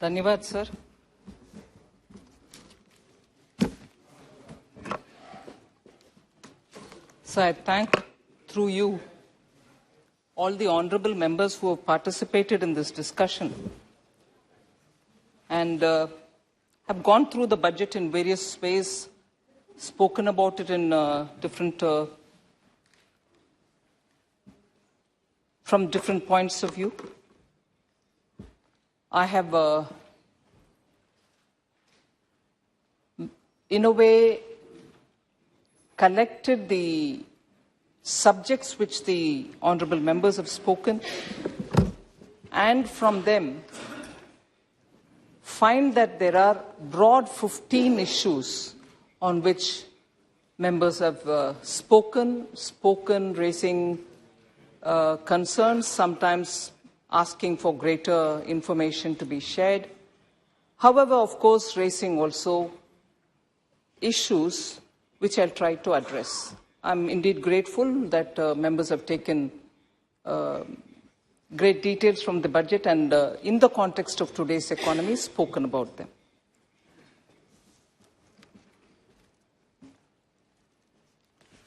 धन्यवाद sir. So I thank through you all the honorable members who have participated in this discussion and have gone through the budget in various ways, spoken about it in from different points of view. I have, in a way, collected the subjects which the honorable members have spoken, and from them find that there are broad 15 issues on which members have spoken, raising concerns, sometimes asking for greater information to be shared. However, of course, raising also issues which I'll try to address. I'm indeed grateful that members have taken great details from the budget and in the context of today's economy, spoken about them.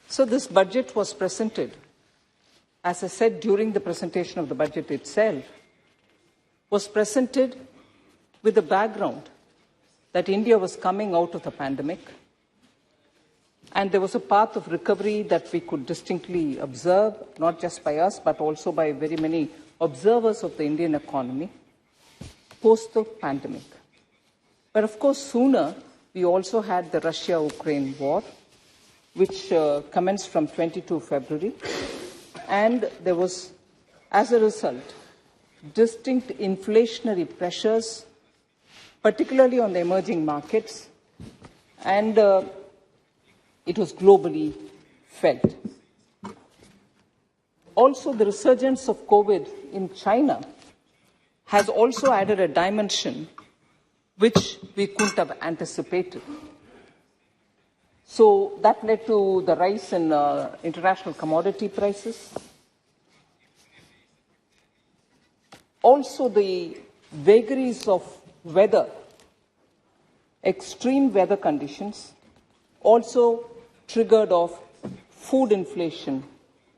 So this budget was presented, as I said during the presentation of the budget itself, was presented with the background that India was coming out of the pandemic, and there was a path of recovery that we could distinctly observe, not just by us, but also by very many observers of the Indian economy post the pandemic. But of course, sooner, we also had the Russia-Ukraine war, which commenced from 22 February. And there was, as a result, distinct inflationary pressures, particularly on the emerging markets, and it was globally felt. Also, the resurgence of COVID in China has also added a dimension which we couldn't have anticipated. So that led to the rise in international commodity prices. Also, the vagaries of weather, extreme weather conditions, also triggered off food inflation,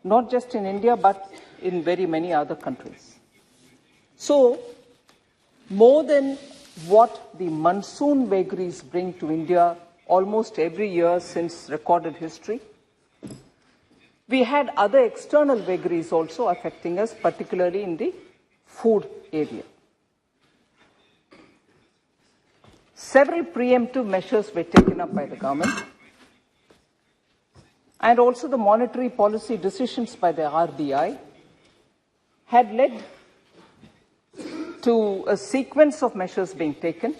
not just in India, but in very many other countries. So, more than what the monsoon vagaries bring to India almost every year since recorded history, we had other external vagaries also affecting us, particularly in the food area. Several preemptive measures were taken up by the government, and also the monetary policy decisions by the RBI had led to a sequence of measures being taken.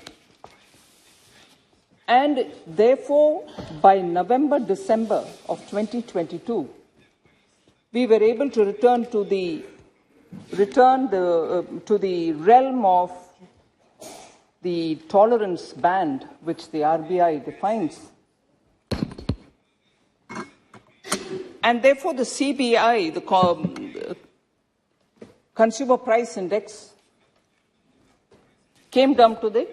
And therefore, by November, December of 2022, we were able to return to the realm of the tolerance band which the RBI defines. And therefore, the CPI, the Consumer Price Index, came down to the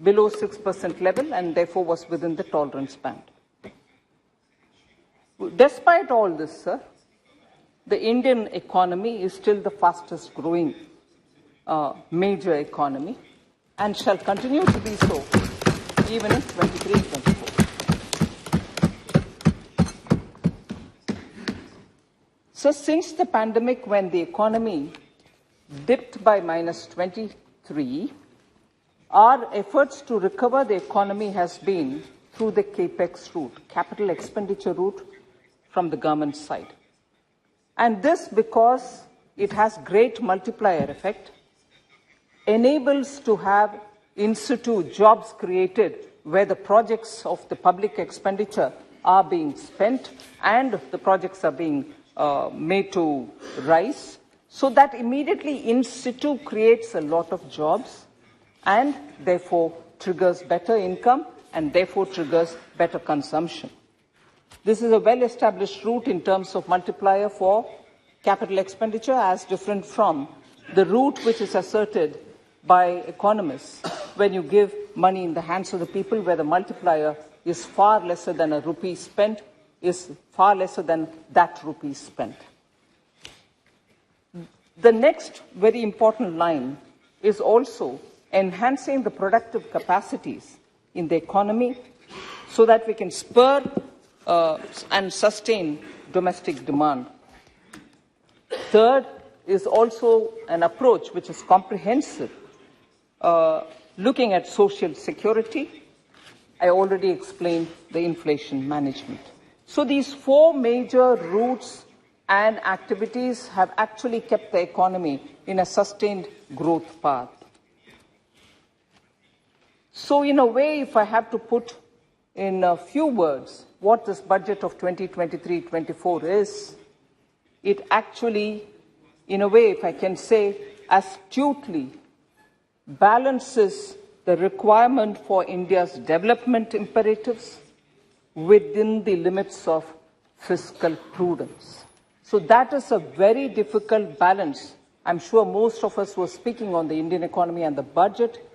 below 6% level and therefore was within the tolerance band. Despite all this, sir, the Indian economy is still the fastest growing major economy and shall continue to be so even in 23-24. So since the pandemic, when the economy dipped by -23, our efforts to recover the economy has been through the CAPEX route, capital expenditure route from the government side. And this, because it has great multiplier effect, enables to have in situ jobs created where the projects of the public expenditure are being spent and the projects are being made to rise. So that immediately in situ creates a lot of jobs and therefore triggers better income and therefore triggers better consumption. This is a well-established route in terms of multiplier for capital expenditure, as different from the route which is asserted by economists when you give money in the hands of the people, where the multiplier is far lesser than a rupee spent, is far lesser than that rupee spent. The next very important line is also enhancing the productive capacities in the economy so that we can spur and sustain domestic demand. Third is also an approach which is comprehensive, looking at social security. I already explained the inflation management. So these four major routes and activities have actually kept the economy in a sustained growth path. So in a way, if I have to put in a few words what this budget of 2023-24 is, it actually, in a way, if I can say, astutely balances the requirement for India's development imperatives within the limits of fiscal prudence. So that is a very difficult balance. I'm sure most of us who are speaking on the Indian economy and the budget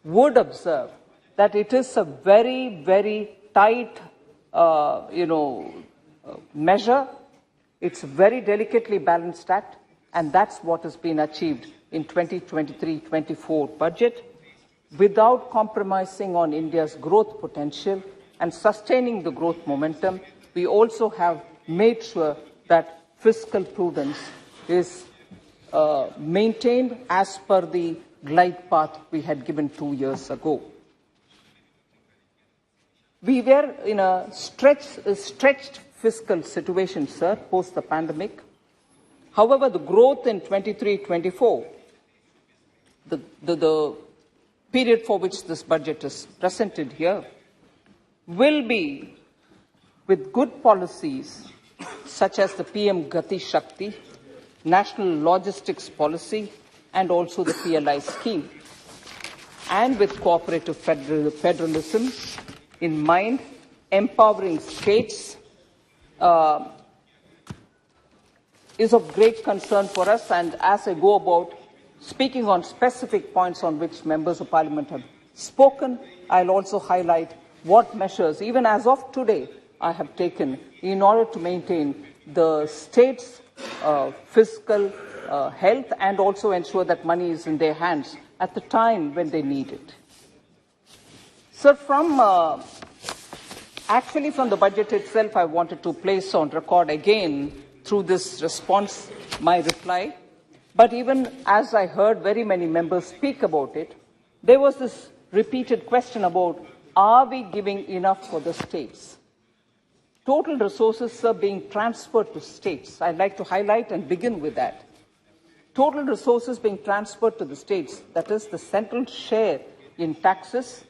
would observe that it is a very, very tight, measure. It's a very delicately balanced act, and that's what has been achieved in 2023-24 budget, without compromising on India's growth potential and sustaining the growth momentum. We also have made sure that fiscal prudence is maintained as per the glide path we had given 2 years ago. We were in a stretched fiscal situation, sir, post the pandemic. However, the growth in 23-24, the period for which this budget is presented here, will be with good policies such as the PM Gati Shakti, National Logistics Policy, and also the PLI scheme, and with cooperative federalism in mind, empowering states is of great concern for us. And as I go about speaking on specific points on which members of parliament have spoken, I'll also highlight what measures, even as of today, I have taken in order to maintain the state's fiscal health and also ensure that money is in their hands at the time when they need it. Sir, actually from the budget itself, I wanted to place on record again through this response my reply. But even as I heard very many members speak about it, there was this repeated question about, are we giving enough for the states? Total resources are being transferred to states. I'd like to highlight and begin with that. Total resources being transferred to the states, that is the central share in taxes,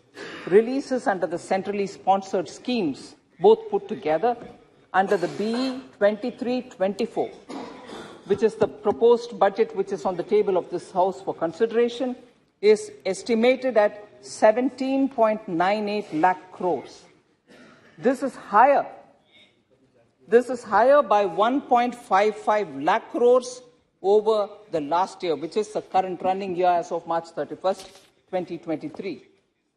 releases under the centrally sponsored schemes, both put together, under the BE 23-24, which is the proposed budget which is on the table of this House for consideration, is estimated at 17.98 lakh crores. This is higher. This is higher by 1.55 lakh crores over the last year, which is the current running year as of March 31st, 2023.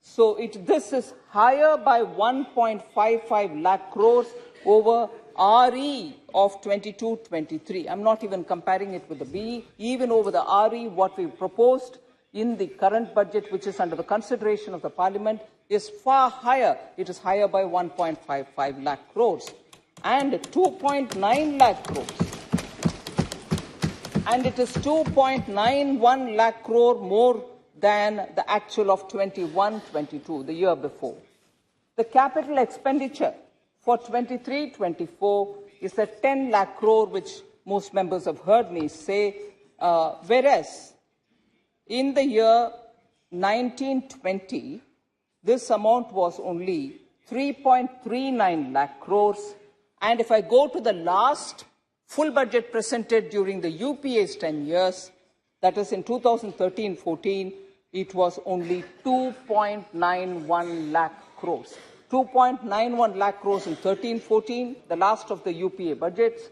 So this is higher by 1.55 lakh crores over RE of 22-23. I'm not even comparing it with the BE. Even over the RE, what we proposed in the current budget, which is under the consideration of the Parliament, is far higher. It is higher by 1.55 lakh crores and 2.9 lakh crores. And it is 2.91 lakh crore more than the actual of 21-22, the year before. The capital expenditure for 23-24 is at 10 lakh crore, which most members have heard me say, whereas in the year 1920, this amount was only 3.39 lakh crores. And if I go to the last full budget presented during the UPA's 10 years, that is in 2013-14, it was only 2.91 lakh crores. 2.91 lakh crores in 13-14, the last of the UPA budgets.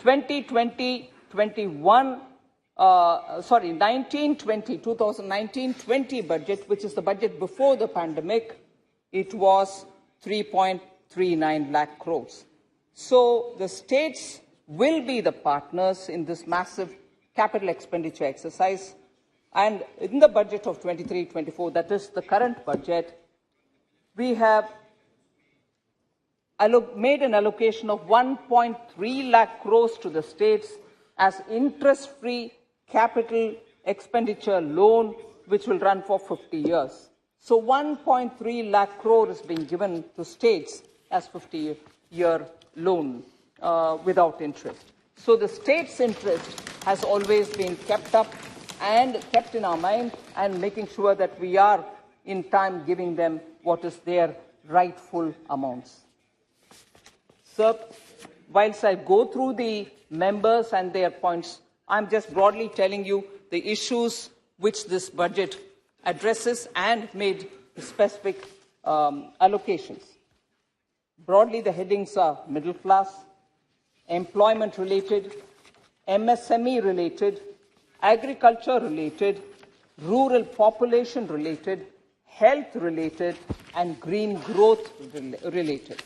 2020-21 2019-20 budget, which is the budget before the pandemic, it was 3.39 lakh crores. So the states will be the partners in this massive capital expenditure exercise. And in the budget of 23-24, that is the current budget, we have made an allocation of 1.3 lakh crores to the states as interest-free capital expenditure loan, which will run for 50 years. So 1.3 lakh crore is being given to states as 50-year loan without interest. So the state's interest has always been kept up and kept in our mind, and making sure that we are in time giving them what is their rightful amounts. Sir, whilst I go through the members and their points, I'm just broadly telling you the issues which this budget addresses and made specific allocations. Broadly, the headings are middle class, employment related, MSME related, agriculture related, rural population related, health related, and green growth related.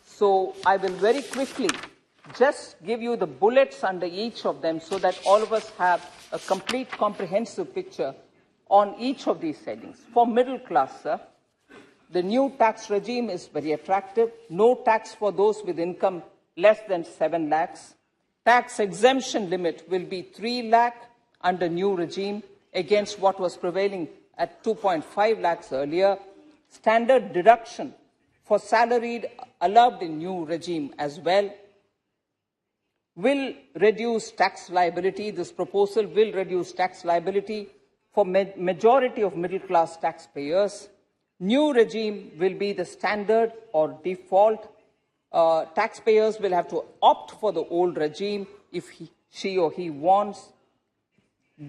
So I will very quickly just give you the bullets under each of them so that all of us have a complete comprehensive picture on each of these headings. For middle class, sir, the new tax regime is very attractive. No tax for those with income less than 7 lakhs. Tax exemption limit will be 3 lakh under new regime against what was prevailing at 2.5 lakhs earlier. Standard deduction for salaried allowed in new regime as well. Will reduce tax liability. This proposal will reduce tax liability for majority of middle class taxpayers. New regime will be the standard or default. Taxpayers will have to opt for the old regime if she or he wants.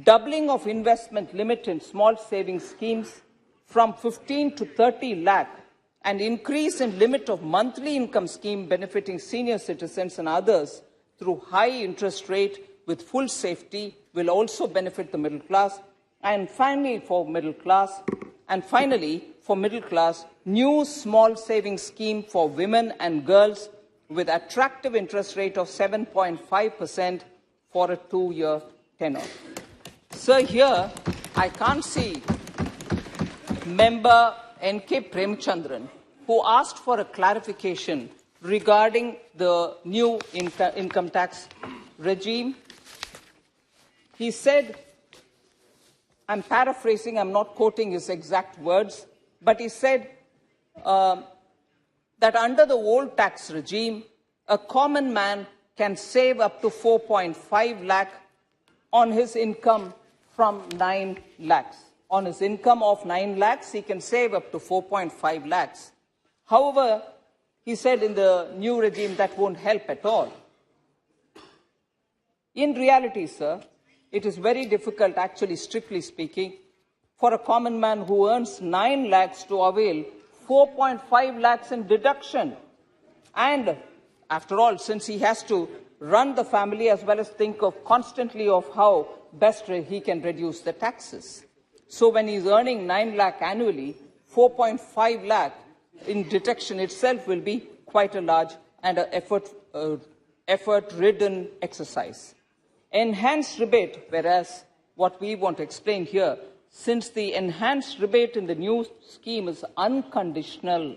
Doubling of investment limit in small savings schemes from 15 to 30 lakh, and increase in limit of monthly income scheme benefiting senior citizens and others through high interest rate with full safety will also benefit the middle class. And finally, for middle class, new small savings scheme for women and girls with attractive interest rate of 7.5% for a 2-year tenure. Sir, here I can't see member N.K. Premchandran, who asked for a clarification regarding the new income tax regime. He said, I'm paraphrasing, I'm not quoting his exact words, but he said that under the old tax regime, a common man can save up to 4.5 lakh on his income from 9 lakhs. On his income of 9 lakhs, he can save up to 4.5 lakhs. However, he said in the new regime that won't help at all. In reality, sir, it is very difficult, actually, strictly speaking, for a common man who earns 9 lakhs to avail 4.5 lakhs in deduction. And after all, since he has to run the family as well as think of constantly of how best he can reduce the taxes. So when he's earning 9 lakh annually, 4.5 lakh in deduction itself will be quite a large and effort-ridden exercise. Enhanced rebate, whereas what we want to explain here, since the enhanced rebate in the new scheme is unconditional,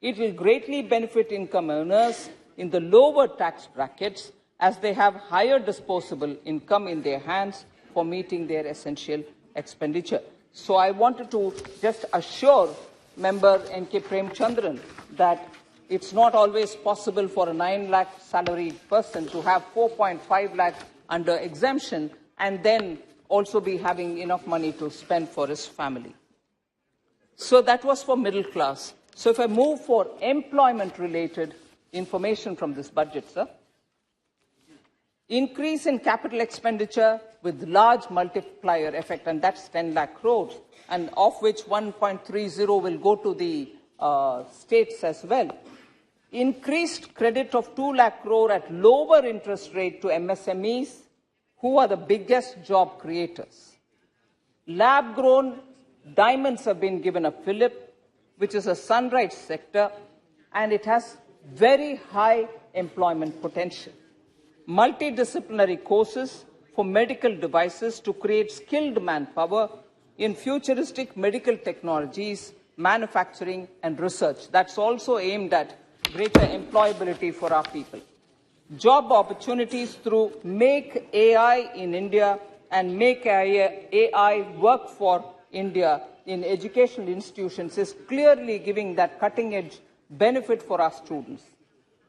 it will greatly benefit income earners in the lower tax brackets as they have higher disposable income in their hands for meeting their essential expenditure. So I wanted to just assure member N.K. Premchandran that it's not always possible for a 9 lakh salaried person to have 4.5 lakh under exemption and then also be having enough money to spend for his family. So that was for middle class. So if I move for employment-related information from this budget, sir. Increase in capital expenditure with large multiplier effect, and that's 10 lakh crores, and of which 1.30 will go to the states as well. Increased credit of 2 lakh crore at lower interest rate to MSMEs who are the biggest job creators. Lab-grown diamonds have been given a fillip, which is a sunrise sector, and it has very high employment potential. Multidisciplinary courses for medical devices to create skilled manpower in futuristic medical technologies, manufacturing and research. That's also aimed at greater employability for our people. Job opportunities through Make AI in India and Make AI Work for India in educational institutions is clearly giving that cutting-edge benefit for our students.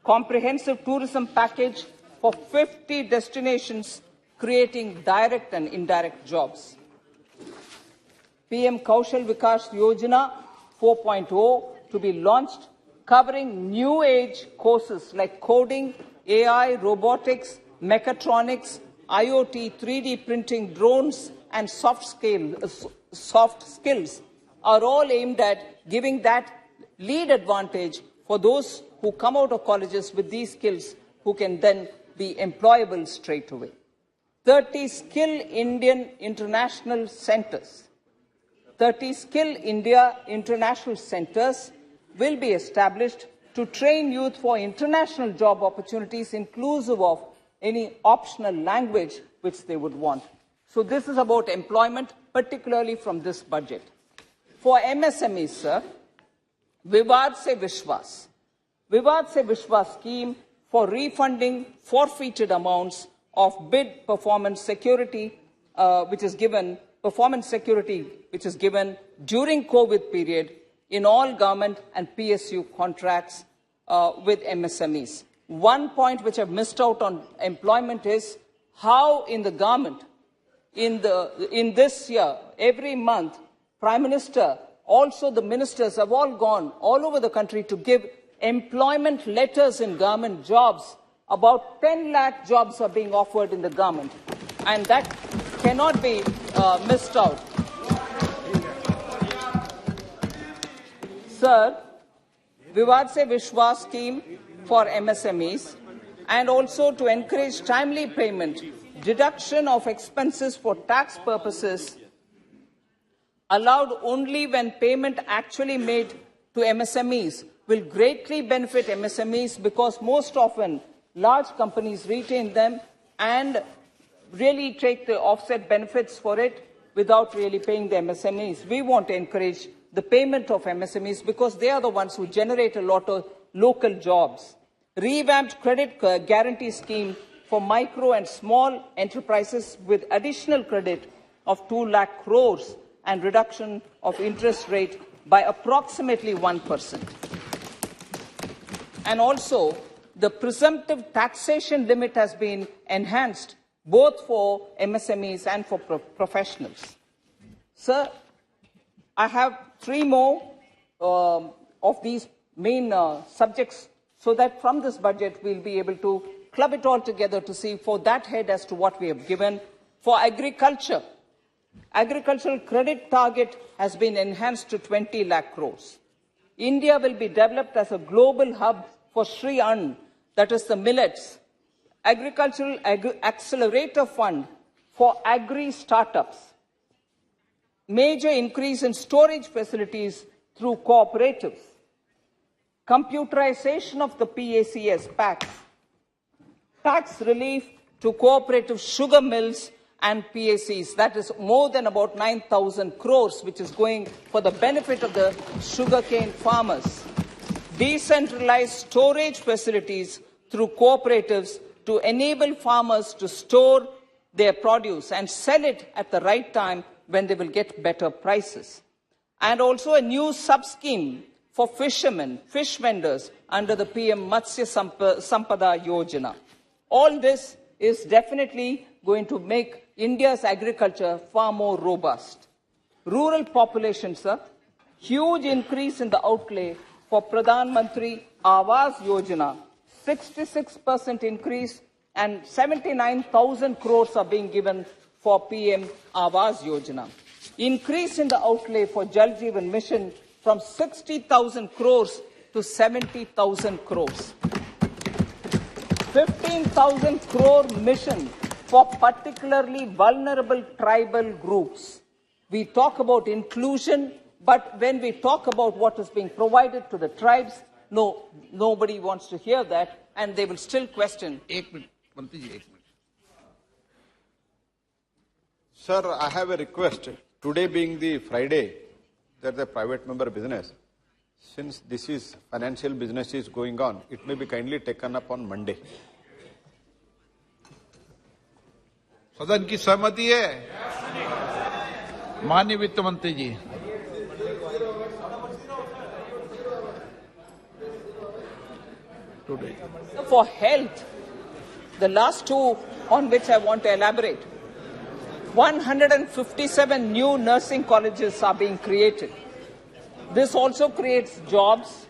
Comprehensive tourism package for 50 destinations, creating direct and indirect jobs. PM Kaushal Vikas Yojana 4.0 to be launched, covering new age courses like coding, AI, robotics, mechatronics, IoT, 3D printing, drones, and soft skills are all aimed at giving that lead advantage for those who come out of colleges with these skills, who can then be employable straight away. 30 Skill Indian International Centers. 30 Skill India International Centers will be established to train youth for international job opportunities, inclusive of any optional language which they would want. So this is about employment, particularly from this budget. For MSMEs, sir, Vivad Se Vishwas. Vivad Se Vishwas scheme for refunding forfeited amounts of bid performance security, which is given during COVID period in all government and PSU contracts with MSMEs. One point which I've missed out on employment is how in the government, in this year, every month, Prime Minister, also the ministers have all gone all over the country to give employment letters in government jobs. About 10 lakh jobs are being offered in the government, and that cannot be missed out. Sir, Vivad Se Vishwas scheme for MSMEs, and also to encourage timely payment, deduction of expenses for tax purposes allowed only when payment actually made to MSMEs will greatly benefit MSMEs, because most often large companies retain them and really take the offset benefits for it without really paying the MSMEs. We want to encourage the payment of MSMEs because they are the ones who generate a lot of local jobs. Revamped credit guarantee scheme for micro and small enterprises with additional credit of 2 lakh crores and reduction of interest rate by approximately 1%. And also, the presumptive taxation limit has been enhanced both for MSMEs and for professionals. Sir, I have 3 more of these main subjects, so that from this budget we'll be able to club it all together to see for that head as to what we have given. For agriculture, agricultural credit target has been enhanced to 20 lakh crores. India will be developed as a global hub for Shri Ann, that is the millets. Agricultural Accelerator Fund for agri-startups. Major increase in storage facilities through cooperatives. Computerization of the PACS packs. Tax relief to cooperative sugar mills and PACs. That is more than about 9,000 crores, which is going for the benefit of the sugarcane farmers. Decentralized storage facilities through cooperatives to enable farmers to store their produce and sell it at the right time when they will get better prices. And also a new sub-scheme for fishermen, fish vendors under the PM Matsya Sampada Yojana. All this is definitely going to make India's agriculture far more robust. Rural population, sir, huge increase in the outlay for Pradhan Mantri Awas Yojana, 66% increase, and 79,000 crores are being given for PM Awas Yojana. Increase in the outlay for Jal Jeevan Mission from 60,000 crores to 70,000 crores. 15,000 crore mission for particularly vulnerable tribal groups. We talk about inclusion, but when we talk about what is being provided to the tribes, nobody wants to hear that, and they will still question. Sir, I have a request. Today being the Friday, that's a private member business. Since this is financial business is going on, it may be kindly taken up on Monday. सदन की सहमति है? माननीय वित्त मंत्री जी। For health, the last two on which I want to elaborate, 157 new nursing colleges are being created. This also creates jobs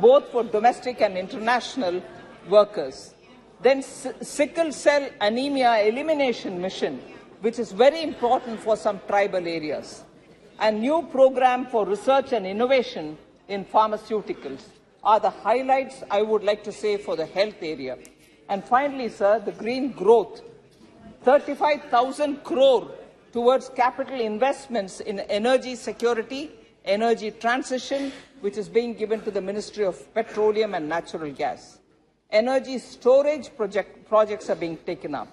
both for domestic and international workers. Then sickle cell anemia elimination mission, which is very important for some tribal areas. And new program for research and innovation in pharmaceuticals are the highlights I would like to say for the health area. And finally, sir, the green growth, 35,000 crore towards capital investments in energy security, energy transition, which is being given to the Ministry of Petroleum and Natural Gas. Energy storage projects are being taken up.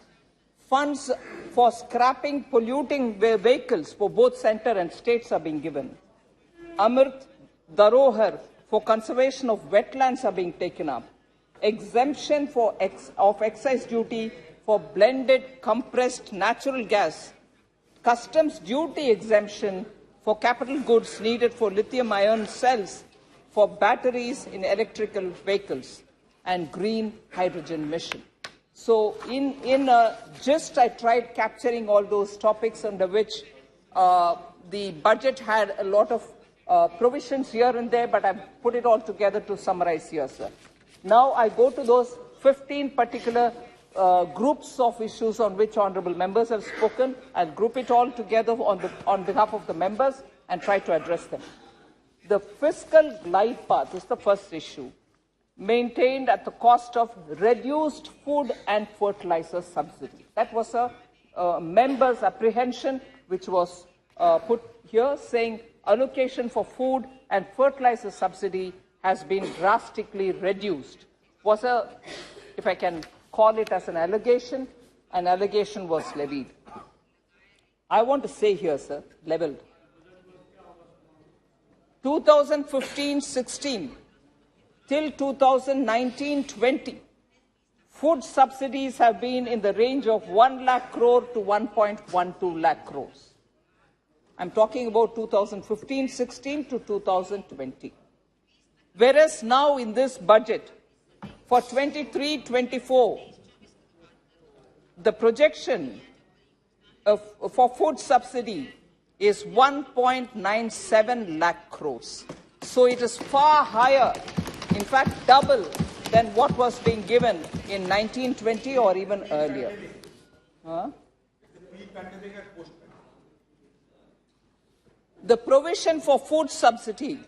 Funds for scrapping polluting vehicles for both center and states are being given. Amrit Dharohar for conservation of wetlands are being taken up. Exemption of excise duty for blended compressed natural gas. Customs duty exemption for capital goods needed for lithium-ion cells for batteries in electrical vehicles, and green hydrogen mission. So in a gist, I tried capturing all those topics under which the budget had a lot of provisions here and there, but I've put it all together to summarize here, sir. Now I go to those 15 particular groups of issues on which honourable members have spoken. I'll group it all together on behalf of the members and try to address them. The fiscal glide path is the first issue, maintained at the cost of reduced food and fertilizer subsidy. That was a member's apprehension, which was put here, saying allocation for food and fertilizer subsidy has been drastically reduced. Was if I can call it as an allegation was levied. I want to say here, sir, leveled. 2015-16 till 2019-20, food subsidies have been in the range of 1 lakh crore to 1.12 lakh crores. I'm talking about 2015-16 to 2020. Whereas now in this budget, for 23-24, the projection for food subsidy is 1.97 lakh crores. So it is far higher, in fact double than what was being given in 1920 or even earlier. The provision for food subsidy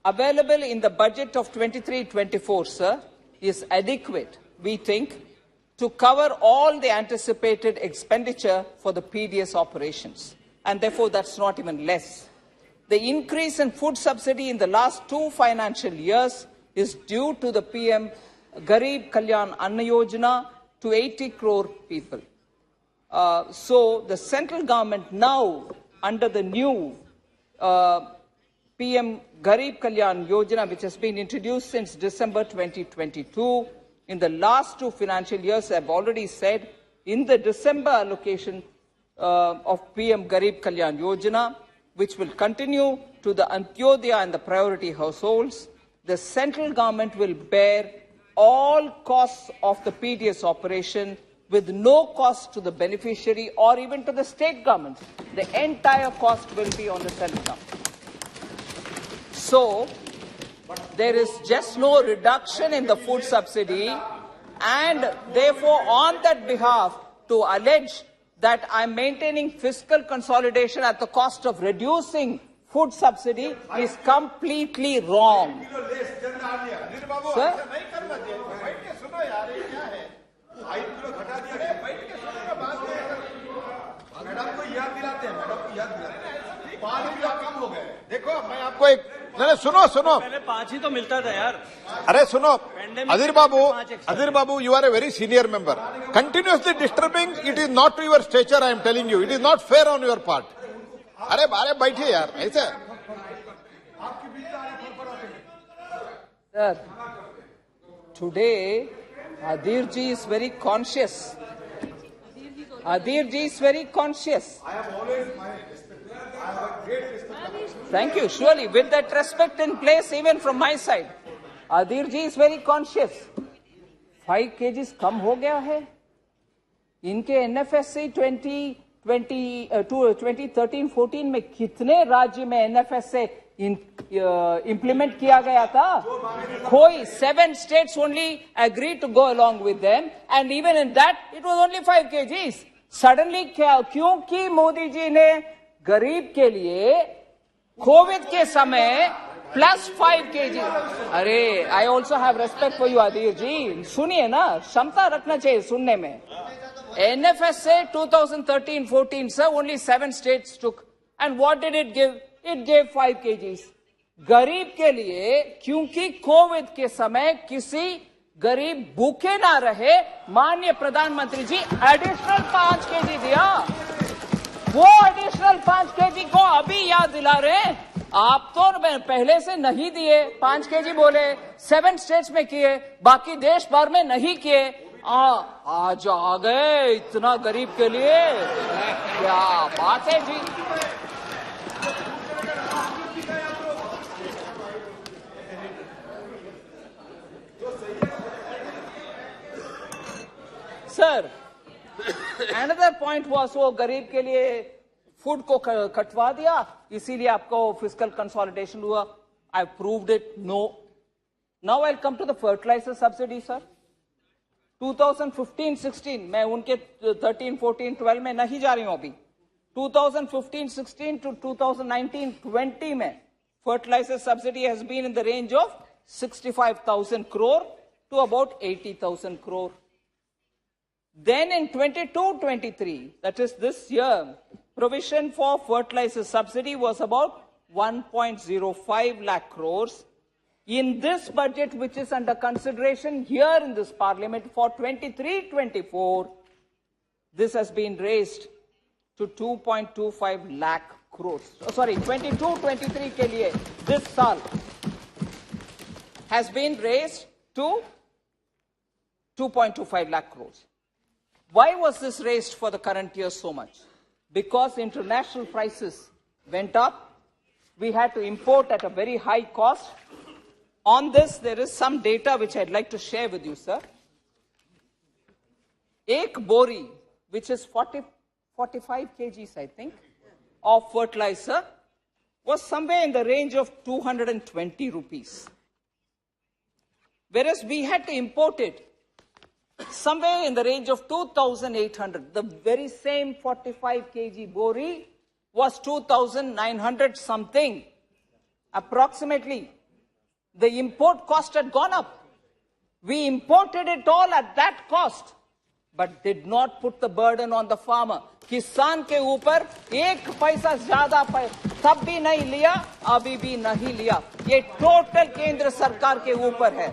available in the budget of 23-24, sir, is adequate, we think, to cover all the anticipated expenditure for the PDS operations. And therefore, that's not even less. The increase in food subsidy in the last 2 financial years is due to the PM Garib Kalyan Anna Yojana to 80 crore people. So the central government now, under the new PM Garib Kalyan Yojana, which has been introduced since December 2022, in the last 2 financial years, I've already said, in the December allocation of PM Garib Kalyan Yojana, which will continue to the Antyodaya and the priority households, the central government will bear all costs of the PDS operation with no cost to the beneficiary or even to the state government. The entire cost will be on the central government. So, there is just no reduction in the food subsidy, and therefore on that behalf to allege that I'm maintaining fiscal consolidation at the cost of reducing food subsidy is completely wrong. Sir? आपको एक नहीं सुनो सुनो, पहले 5 ही तो मिलता था यार। अरे सुनो, अधीर बाबू, you are a very senior member. Continuously disturbing, it is not to your stature. I am telling you, it is not fair on your part. अरे बैठिए यार, ऐसे। Sir, today Adhir ji is very conscious. Adhir ji is very conscious. I have always my respect. I have a great respect. Thank you. Surely, with that respect in place, even from my side, Adhir ji is very conscious. 5 kgs कम हो गया है। इनके NFSA 2013-14 में कितने राज्य में NFSA implement किया गया था? कोई 7 states only agreed to go along with them, and even in that it was only 5 kgs. Suddenly क्योंकि मोदी जी ने गरीब के लिए कोविड के समय +5 kg। अरे, I also have respect for you, Adhir जी। सुनिए ना, क्षमता रखना चाहिए सुनने में। NFSA 2013-14, sir, only 7 states took, and what did it give? It gave 5 kgs. गरीब के लिए, क्योंकि कोविड के समय किसी गरीब भूखे ना रहे, माननीय प्रधानमंत्री जी एडिशनल 5 kg दिया। वो एडिशनल 5 kg को अभी याद दिला रहे हैं। आप तो पहले से नहीं दिए, 5 kg बोले, 7 स्टेट्स में किए, बाकी देश भर में नहीं किए। आज आ गए इतना गरीब के लिए, क्या बात है जी। सर, another point was वो गरीब के लिए फूड को कटवा दिया, इसीलिए आपको फिस्कल कंसोलिडेशन हुआ। I proved it. No. Now I'll come to the fertilizer subsidy, sir. 2015-16 मैं उनके 13-14-12 में नहीं जा रही हूं अभी। 2015-16 to 2019-20 में fertilizer subsidy has been in the range of 65,000 crore to about 80,000 crore. Then in 22-23, that is this year, provision for fertilizer subsidy was about 1.05 lakh crores. In this budget, which is under consideration here in this parliament for 23-24, this has been raised to 2.25 lakh crores. Oh, sorry, 22-23 ke liye, this saal has been raised to 2.25 lakh crores. Why was this raised for the current year so much? Because international prices went up. We had to import at a very high cost. On this, there is some data which I'd like to share with you, sir. Ek bori, which is 45 kgs, I think, of fertilizer, was somewhere in the range of 220 rupees. Whereas we had to import it somewhere in the range of 2,800. The very same 45 kg bori was 2,900 something. Approximately, the import cost had gone up. We imported it all at that cost, but did not put the burden on the farmer. किसान के ऊपर 1 पैसा ज्यादा तब भी नहीं लिया, अभी भी नहीं लिया। ये टोटल केंद्र सरकार के ऊपर है।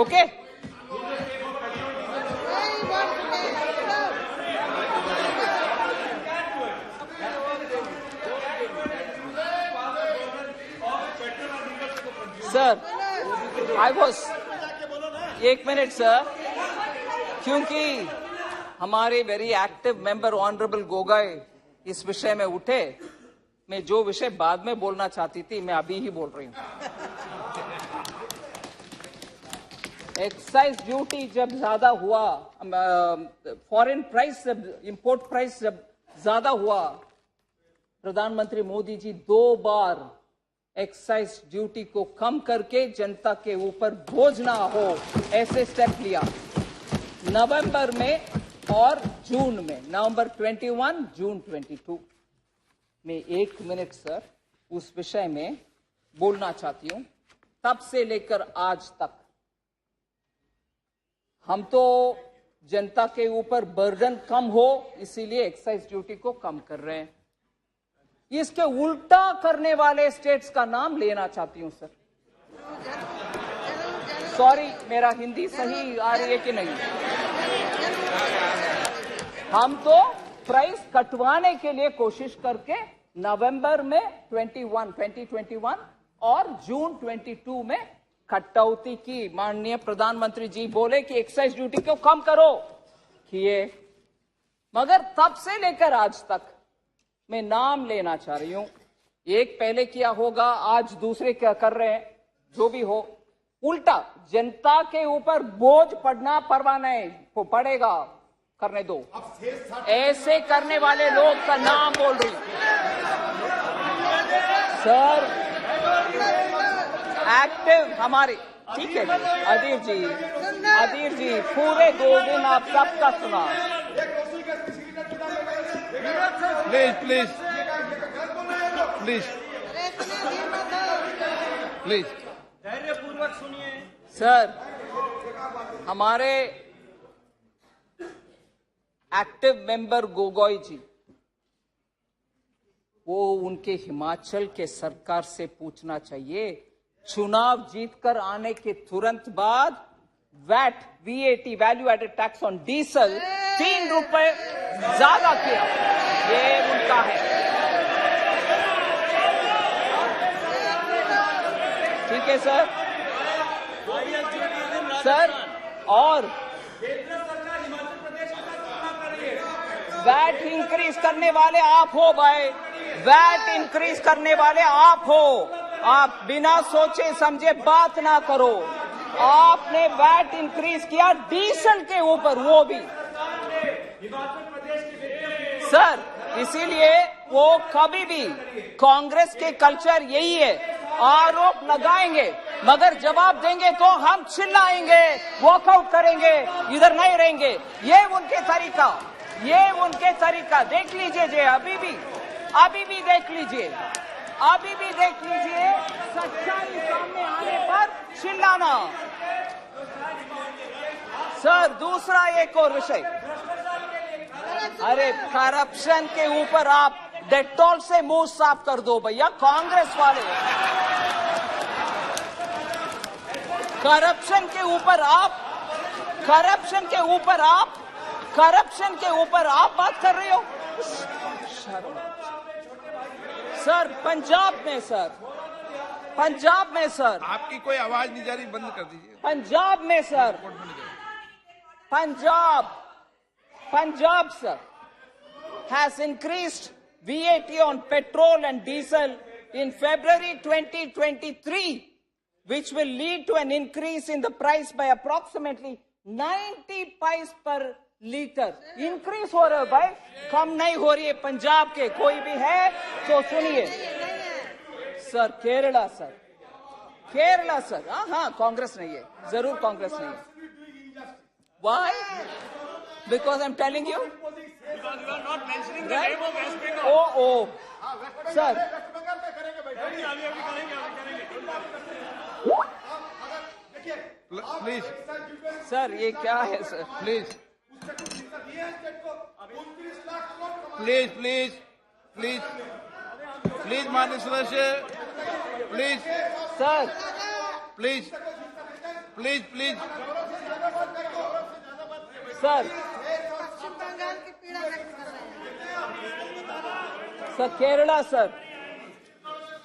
Okay? Sir, I was 1 minute, sir, क्योंकि हमारे very active member honourable Gogoi इस विषय में उठे, मैं जो विषय बाद में बोलना चाहती थी मैं अभी ही बोल रही हूं। एक्साइज ड्यूटी जब ज्यादा हुआ, फॉरेन प्राइस जब, इंपोर्ट प्राइस जब ज्यादा हुआ, प्रधानमंत्री मोदी जी 2 बार एक्साइज ड्यूटी को कम करके जनता के ऊपर बोझ ना हो ऐसे स्टेप लिया। नवंबर में और जून में, नवंबर 21, जून 22 में 1 मिनट सर उस विषय में बोलना चाहती हूं। तब से लेकर आज तक हम तो जनता के ऊपर बर्डन कम हो इसीलिए एक्साइज ड्यूटी को कम कर रहे हैं। इसके उल्टा करने वाले स्टेट्स का नाम लेना चाहती हूं सर। सॉरी, मेरा हिंदी सही आ रही है कि नहीं? हम तो प्राइस कटवाने के लिए कोशिश करके नवंबर में 2021 और जून 22 में कटौती की। माननीय प्रधानमंत्री जी बोले कि एक्साइज ड्यूटी को कम करो, किए, मगर तब से लेकर आज तक मैं नाम लेना चाह रही हूं, एक पहले किया होगा, आज दूसरे क्या कर रहे हैं, जो भी हो, उल्टा जनता के ऊपर बोझ पड़ना परवाह नहीं पड़ेगा, करने दो। ऐसे करने वाले लोग का नाम बोल रही सर। एक्टिव हमारे, ठीक है अधीर जी पूरे 2 दिन आप सबका सुना। प्लीज धैर्यपूर्वक सुनिए सर। हमारे एक्टिव मेंबर गोगोई जी, वो उनके हिमाचल के सरकार से पूछना चाहिए, चुनाव जीतकर आने के तुरंत बाद VAT VAT value added tax on diesel 3 रुपए ज्यादा किया, ये उनका है, ठीक है सर। सर और वैट इंक्रीज करने वाले आप हो भाई, वैट इंक्रीज करने वाले आप हो। आप बिना सोचे समझे बात ना करो। आपने वैट इंक्रीज किया डीजल के ऊपर, वो भी सर। इसीलिए वो कभी भी, कांग्रेस के कल्चर यही है, आरोप लगाएंगे मगर जवाब देंगे तो हम चिल्लाएंगे, वॉकआउट करेंगे, इधर नहीं रहेंगे। ये उनके तरीका, देख लीजिए जी, अभी भी देख लीजिए, सच्चाई सामने आने पर चिल्लाना। सर दूसरा एक और विषय, अरे करप्शन के ऊपर आप डेटॉल से मुंह साफ कर दो भैया, कांग्रेस वाले। करप्शन के ऊपर आप बात कर रहे हो सर। पंजाब में सर आपकी कोई आवाज नहीं जा रही, बंद कर दीजिए। पंजाब में sir, Punjab sir has increased VAT on petrol and diesel in February 2023, which will lead to an increase in the price by approximately 90 paise per litre. Increase हो रहा है भाई, कम नहीं हो रही है। पंजाब के कोई भी है तो सुनिए सर। केरला सर, हाँ कांग्रेस नहीं है, जरूर कांग्रेस नहीं है। Why? Because I'm telling you. because you are not mentioning the Right? name of West Bengal. Oh, sir. Please sir ये क्या है सर? प्लीज माननीय सदस्य, please sir please sir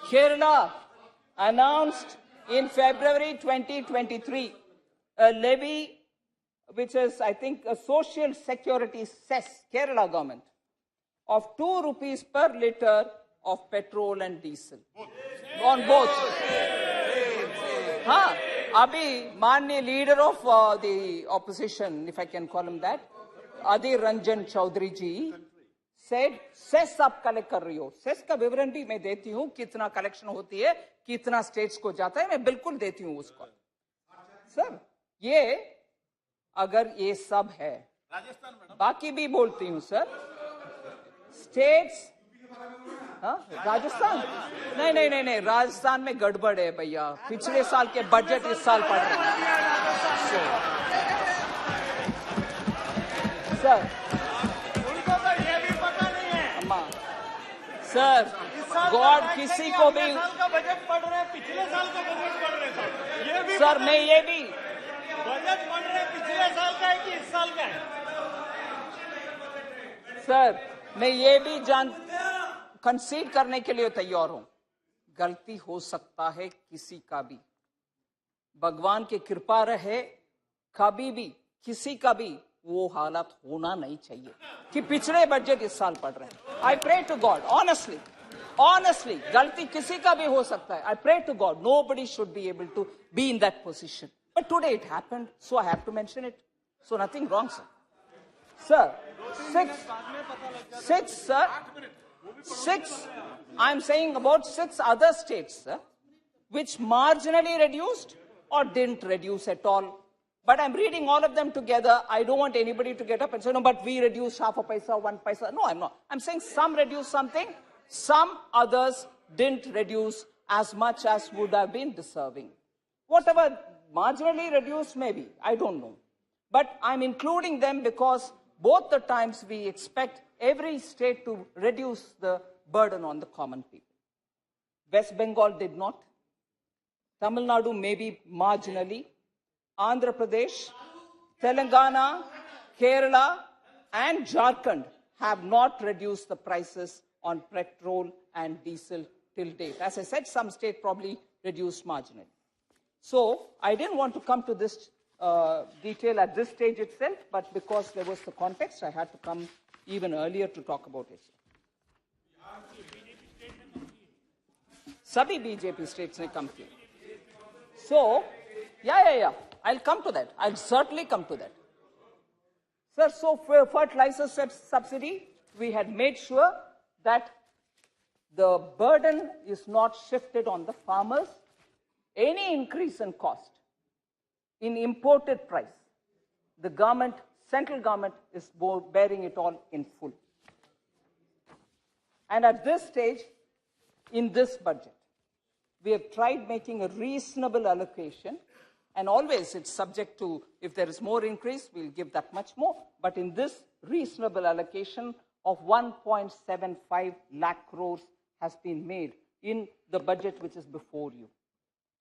Kerala announced in February 2023 a levy which is, I think, a social security cess, Kerala government, of 2 rupees per litre of petrol and diesel on both. हाँ, अभी माननीय leader of the opposition, if I can call him that, Adhir Ranjan Chaudhary ji said, cess आप collect कर रही हो। Cess का विवरण भी मैं देती हूँ, कितना कलेक्शन होती है, कितना स्टेट्स को जाता है, मैं बिल्कुल देती हूँ उसको। सर ये अगर ये सब है, बाकी भी बोलती हूँ सर, स्टेट्स, हाँ राजस्थान नहीं, राजस्थान में गड़बड़ है भैया, पिछले साल के बजट इस साल पड़ रहे हैं सर। सर गॉड किसी को भी साल का बजट पढ़ रहे हैं, पिछले साल का बजट पढ़ रहे हैं ये भी सर मैं ये भी बजट पढ़ रहे हैं, पिछले साल का है कि इस साल का है सर मैं ये भी कंसीड करने के लिए तैयार हूं, गलती हो सकता है किसी का भी, भगवान की कृपा रहे, कभी भी किसी का भी वो हालत होना नहीं चाहिए कि पिछले बजट इस साल पढ़ रहे हैं। I pray to God honestly गलती किसी का भी हो सकता है। I pray to God nobody should be able to be in that position, but today it happened, so I have to mention it, so nothing wrong sir. Six I'm saying about 6 other states sir, which marginally reduced or didn't reduce at all. But I'm reading all of them together. I don't want anybody to get up and say, no, but we reduced half a paisa, 1 paisa. No, I'm not. I'm saying some reduced something, some others didn't reduce as much as would have been deserving. Whatever marginally reduced, maybe, I don't know. But I'm including them because both the times we expect every state to reduce the burden on the common people. West Bengal did not. Tamil Nadu maybe marginally. Andhra Pradesh, Telangana, Kerala and Jharkhand have not reduced the prices on petrol and diesel till date. As I said, some states probably reduced marginally. So I didn't want to come to this detail at this stage itself, but because there was the context, I had to come even earlier to talk about it. Sabhi BJP states ne come kiya. So, yeah. I'll come to that. I'll certainly come to that. Sir, so for fertilizer subsidy, we had made sure that the burden is not shifted on the farmers. Any increase in cost in imported price, the government, central government is bearing it all in full. And at this stage, in this budget, we have tried making a reasonable allocation. And always it's subject to, if there is more increase, we'll give that much more. But in this reasonable allocation of 1.75 lakh crores has been made in the budget which is before you,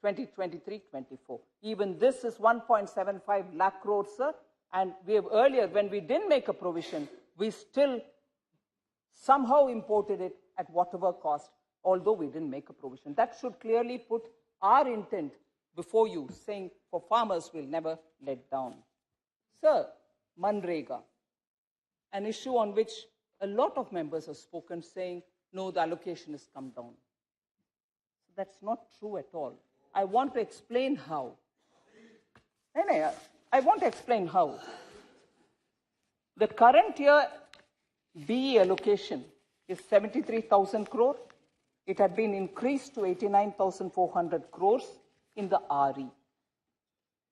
2023-24. Even this is 1.75 lakh crores, sir. And we have earlier, when we didn't make a provision, we still somehow imported it at whatever cost, although we didn't make a provision. That should clearly put our intent before you, saying for farmers we'll never let down. Sir, Manrega, an issue on which a lot of members have spoken, saying, no, the allocation has come down. That's not true at all. I want to explain how. I want to explain how. The current year BE allocation is 73,000 crore. It had been increased to 89,400 crores in the RE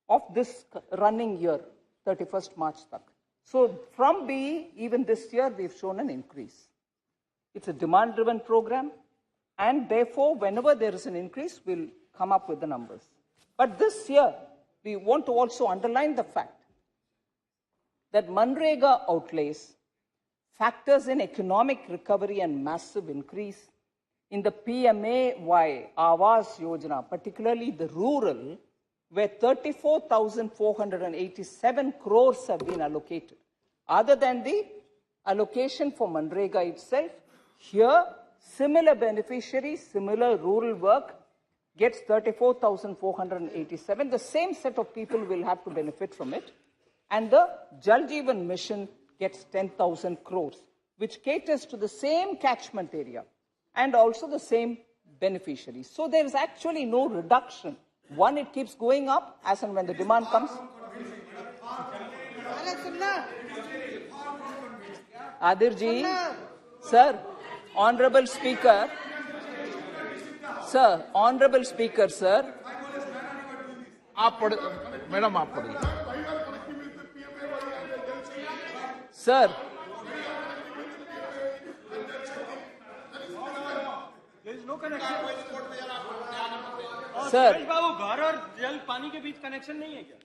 of this running year, 31st March. So from BE, even this year, we've shown an increase. It's a demand-driven program, and therefore, whenever there is an increase, we'll come up with the numbers. But this year, we want to also underline the fact that Manrega outlays factors in economic recovery and massive increase in the PMAY Awas Yojana, particularly the rural, where 34,487 crores have been allocated. Other than the allocation for Manrega itself, here, similar beneficiaries, similar rural work gets 34,487. The same set of people will have to benefit from it. And the Jal Jeevan Mission gets 10,000 crores, which caters to the same catchment area and also the same beneficiaries. So there is actually no reduction. One, it keeps going up as and when the demand comes. Adir ji, sir, Honorable Speaker, sir, Honorable Speaker, sir. आप पढ़ madam आप पढ़िए Sir. There is no connection. Sir. Suresh Babu, घर और जल पानी के बीच connection नहीं है क्या?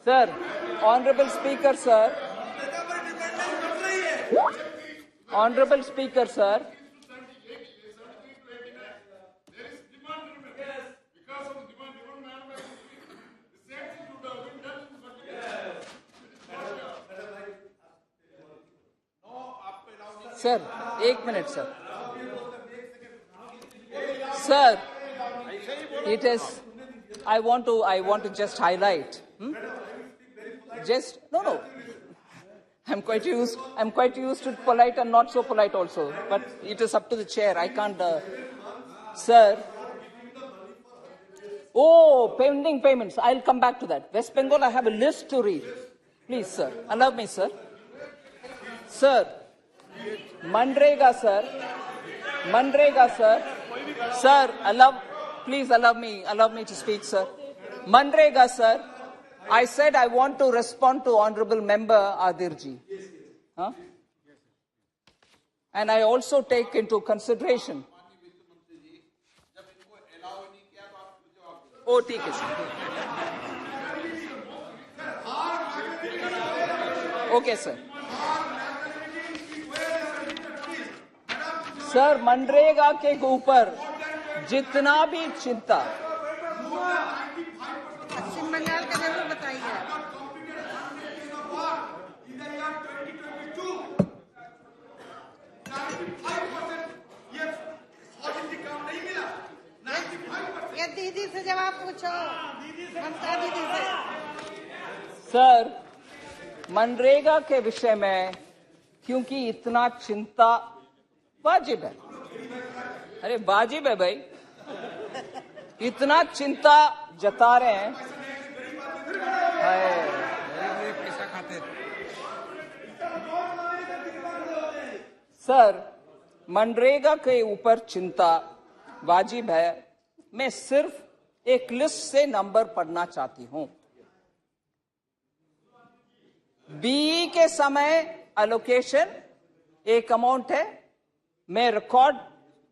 Sir, Honorable Speaker, sir. Honorable Speaker, sir. Sir, 1 minute, sir. Sir, it is. I want to just highlight. No. I'm quite used to polite and not so polite also. But it is up to the chair. I can't. Sir. Oh, pending payments. I'll come back to that. West Bengal, I have a list to read. Please, sir. Allow me, sir. Sir. Manrega, sir. Sir, please allow me to speak, sir. Manrega, sir. I said I want to respond to Honorable Member Adirji. Huh? And I also take into consideration. Oh, ठीक है sir. Okay, sir. Sir MNREGA के ऊपर जितना भी चिंता पश्चिम बंगाल का जरूर बताइए। ये दीदी से जवाब पूछो, ममता दीदी से। सर मनरेगा के विषय में क्योंकि इतना चिंता वाजिब है। अरे वाजिब है भाई, इतना चिंता जता रहे हैं। पैसा खाते। सर मनरेगा के ऊपर चिंता वाजिब है। मैं सिर्फ एक लिस्ट से नंबर पढ़ना चाहती हूं। बीई के समय एलोकेशन एक अमाउंट है। मैं रिकॉर्ड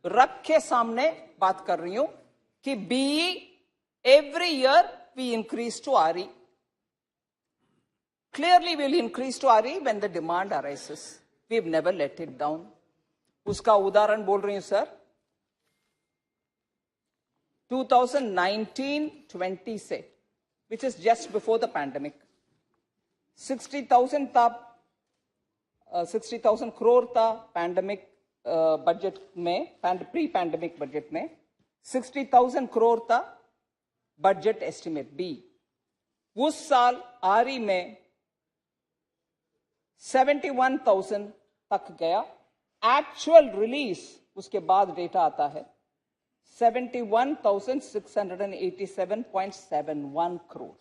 रख के सामने बात कर रही हूं कि BE every year we increase to RE. Clearly we will increase to RE when the demand arises. We have never let it down. उसका उदाहरण बोल रही हूं सर। 2019-20 से, which is just before the pandemic, 60,000 था, 60,000 crore था pandemic budget में, pre pandemic budget में 60,000 crore था बजट एस्टिमेट बी। उस साल आरई में 71,000 तक गया। एक्चुअल रिलीज उसके बाद डेटा आता है 71,687.71 करोड़।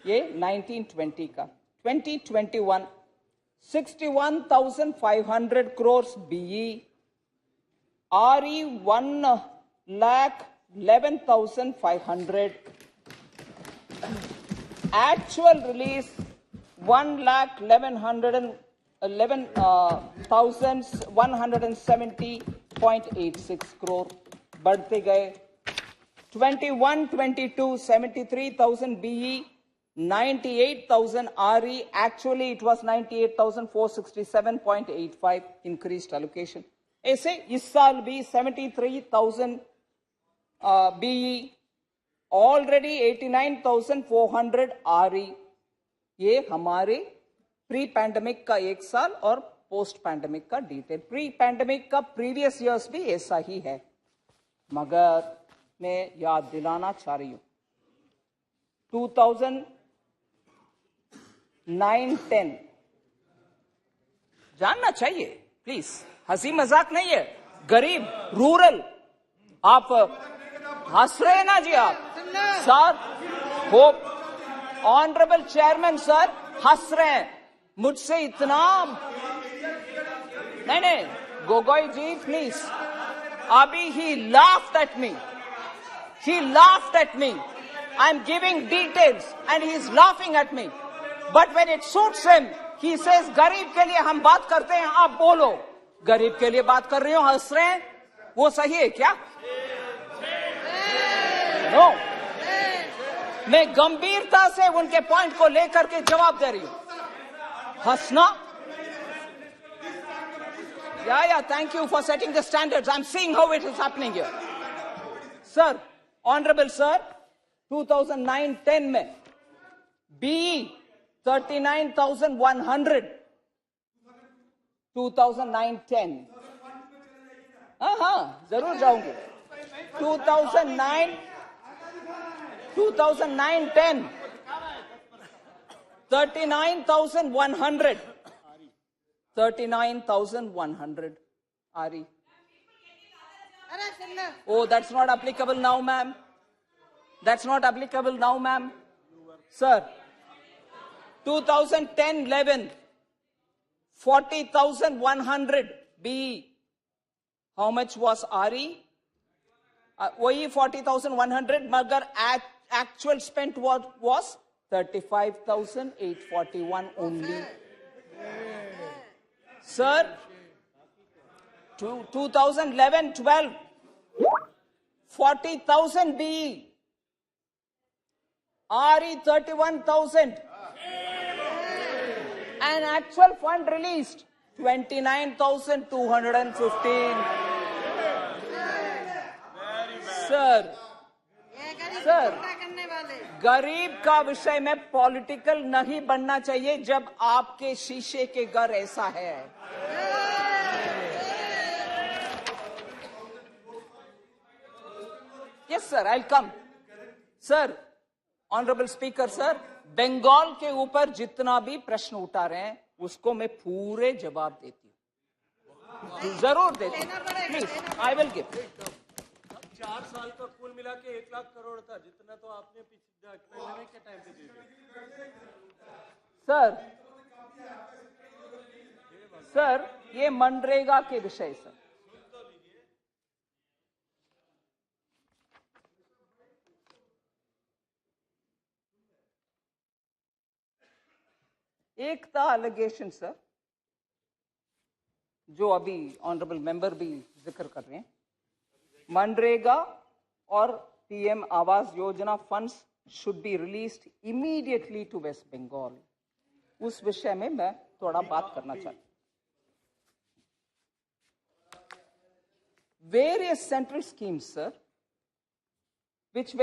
ये 1920 का। 2021 61,500 crores BE, RE 1,11,500, actual release 1,11,170.86 crore, बढ़ते गए। 21-22 73,000 BE, 98,000 RE, actually it was 98,467.85 increased allocation. ऐसे इस साल भी 73,000 BE, already 89,400 RE। ये हमारे प्री पैंडेमिक का एक साल और पोस्ट पैंडेमिक का डिटेल। प्री पैंडेमिक का प्रीवियस ईयर्स भी ऐसा ही है, मगर मैं याद दिलाना चाह रही हूं 2009-10 जानना चाहिए प्लीज, हंसी मजाक नहीं है। गरीब रूरल, आप हंस रहे हैं ना जी आप sir? Hope honourable chairman sir हंस रहे हैं मुझसे इतना। नहीं गोगोई जी प्लीज, अभी ही laughed at me, I'm giving details and he's laughing at me. But when it suits him, he says, गरीब के लिए हम बात करते हैं, आप बोलो. गरीब के लिए बात कर रहे हो, हंस रहे हैं, वो सही है क्या? No. मैं गंभीरता से उनके पॉइंट को लेकर के जवाब दे रही हूं. हंसना? Yeah, thank you for setting the standards. I'm seeing how it is happening here. Sir, Honorable Sir, 2009-10 में BE 39,100. 2009-10. हाँ, जरूर जाऊंगी. 2009-10. 39,100. 39,100 RE. Oh, that's not applicable now, ma'am. That's not applicable now, ma'am. Sir, 2010-11, 40,100 BE. How much was RE? OE 40,100, magar actual spent was 35,841 only. Sir, 2011-12, 40,000 BE. RE 31,000. And actual fund released 29,215. Sir, गरीब का विषय में political नहीं बनना चाहिए जब आपके शीशे के घर ऐसा है. Yes, sir, I'll come. Sir, Honorable Speaker, sir, Bengal के ऊपर जितना भी प्रश्न उठा रहे हैं उसको मैं पूरे जवाब देती हूँ. जरूर देती हूँ. Please, I will give. 4 साल का कुल मिला के 1 लाख करोड़ था, जितना तो आपने पिछले के टाइम पे दिया. सर, ये मनरेगा के विषय सर. एक था एलिगेशन सर, जो अभी ऑनरेबल मेंबर भी जिक्र कर रहे हैं. मनरेगा और PM Awas Yojana funds should be released immediately to West Bengal. उस विषय में मैं थोड़ा बात करना चाहता हूं. Various central schemes, sir, which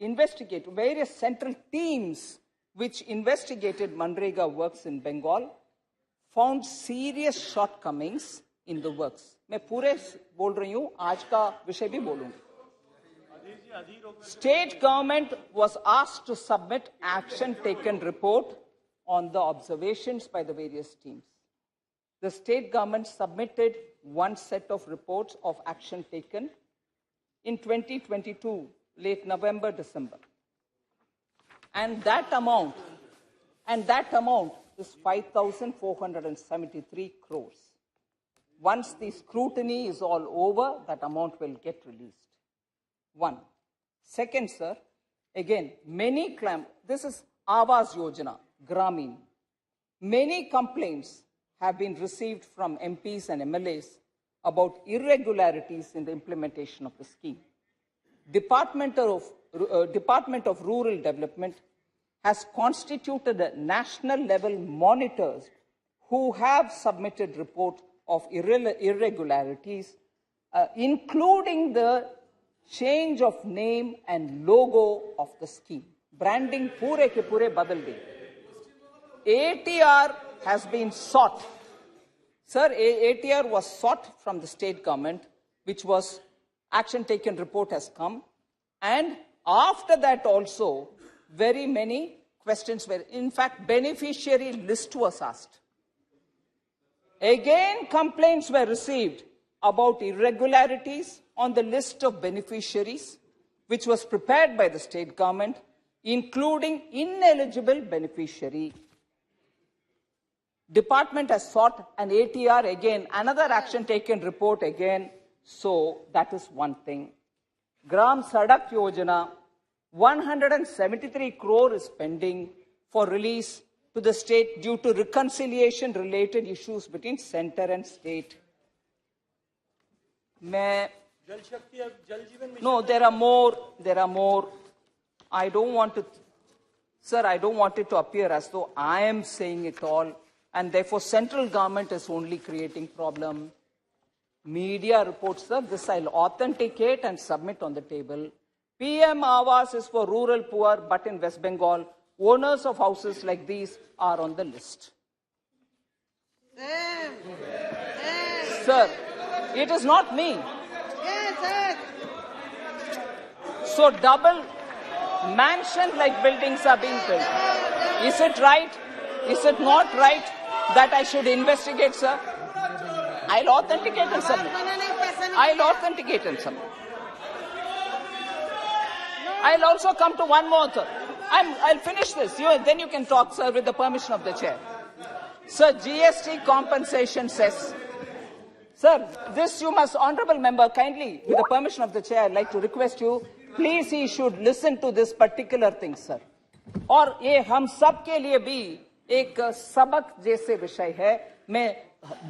investigate, various central teams which investigated Manrega works in Bengal found serious shortcomings in the works. मैं पूरे बोल रही हूं, आज का विषय भी बोलूंगी. State government was asked to submit action taken report on the observations by the various teams. The state government submitted one set of reports of action taken in 2022, late November, December. And that amount is 5,473 crores. Once the scrutiny is all over, that amount will get released. One. Second, sir, again, many claim, this is Awas Yojana, Gramin. Many complaints have been received from MPs and MLAs about irregularities in the implementation of the scheme. Department of Rural Development has constituted a national level monitors who have submitted report of irregularities, including the change of name and logo of the scheme. Branding pure ke pure badal gayi. ATR has been sought. Sir, ATR was sought from the state government, which was action taken report has come. And after that also, very many questions were, in fact, beneficiary list was asked. Again, complaints were received about irregularities on the list of beneficiaries, which was prepared by the state government, including ineligible beneficiary. Department has sought an ATR again, another action taken report again. So that is one thing. Gram Sadak Yojana, 173 crore is pending for release to the state due to reconciliation related issues between center and state. No, there are more. I don't want to, sir, I don't want it to appear as though I am saying it all, and therefore central government is only creating problem. Media reports, sir, this I'll authenticate and submit on the table. PM Awas is for rural poor, but in West Bengal, owners of houses like these are on the list. Sir, it is not me. Yes, sir. So double mansion-like buildings are being built. Is it right? Is it not right that I should investigate, sir? I'll authenticate and submit. I'll also come to one more, sir. I'll finish this. Then you can talk, sir, with the permission of the chair. Sir, GST compensation cess. Sir, this you must, honorable member, kindly, with the permission of the chair, I'd like to request you, please he should listen to this particular thing, sir. और ये हम सब के लिए भी एक सबक जैसे विषय है. मैं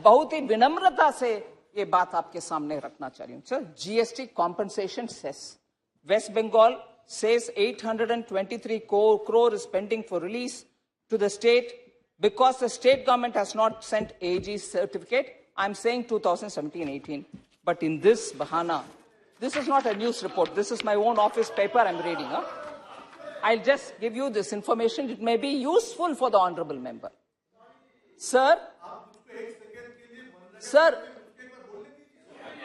बहुत ही विनम्रता से ये बात आपके सामने रखना चाह रही हूँ. Sir, GST compensation cess. West Bengal says 823 crore is pending for release to the state because the state government has not sent AG certificate. I'm saying 2017-18. But in this bahana, this is not a news report. This is my own office paper I'm reading. I'll just give you this information. It may be useful for the honorable member. Sir,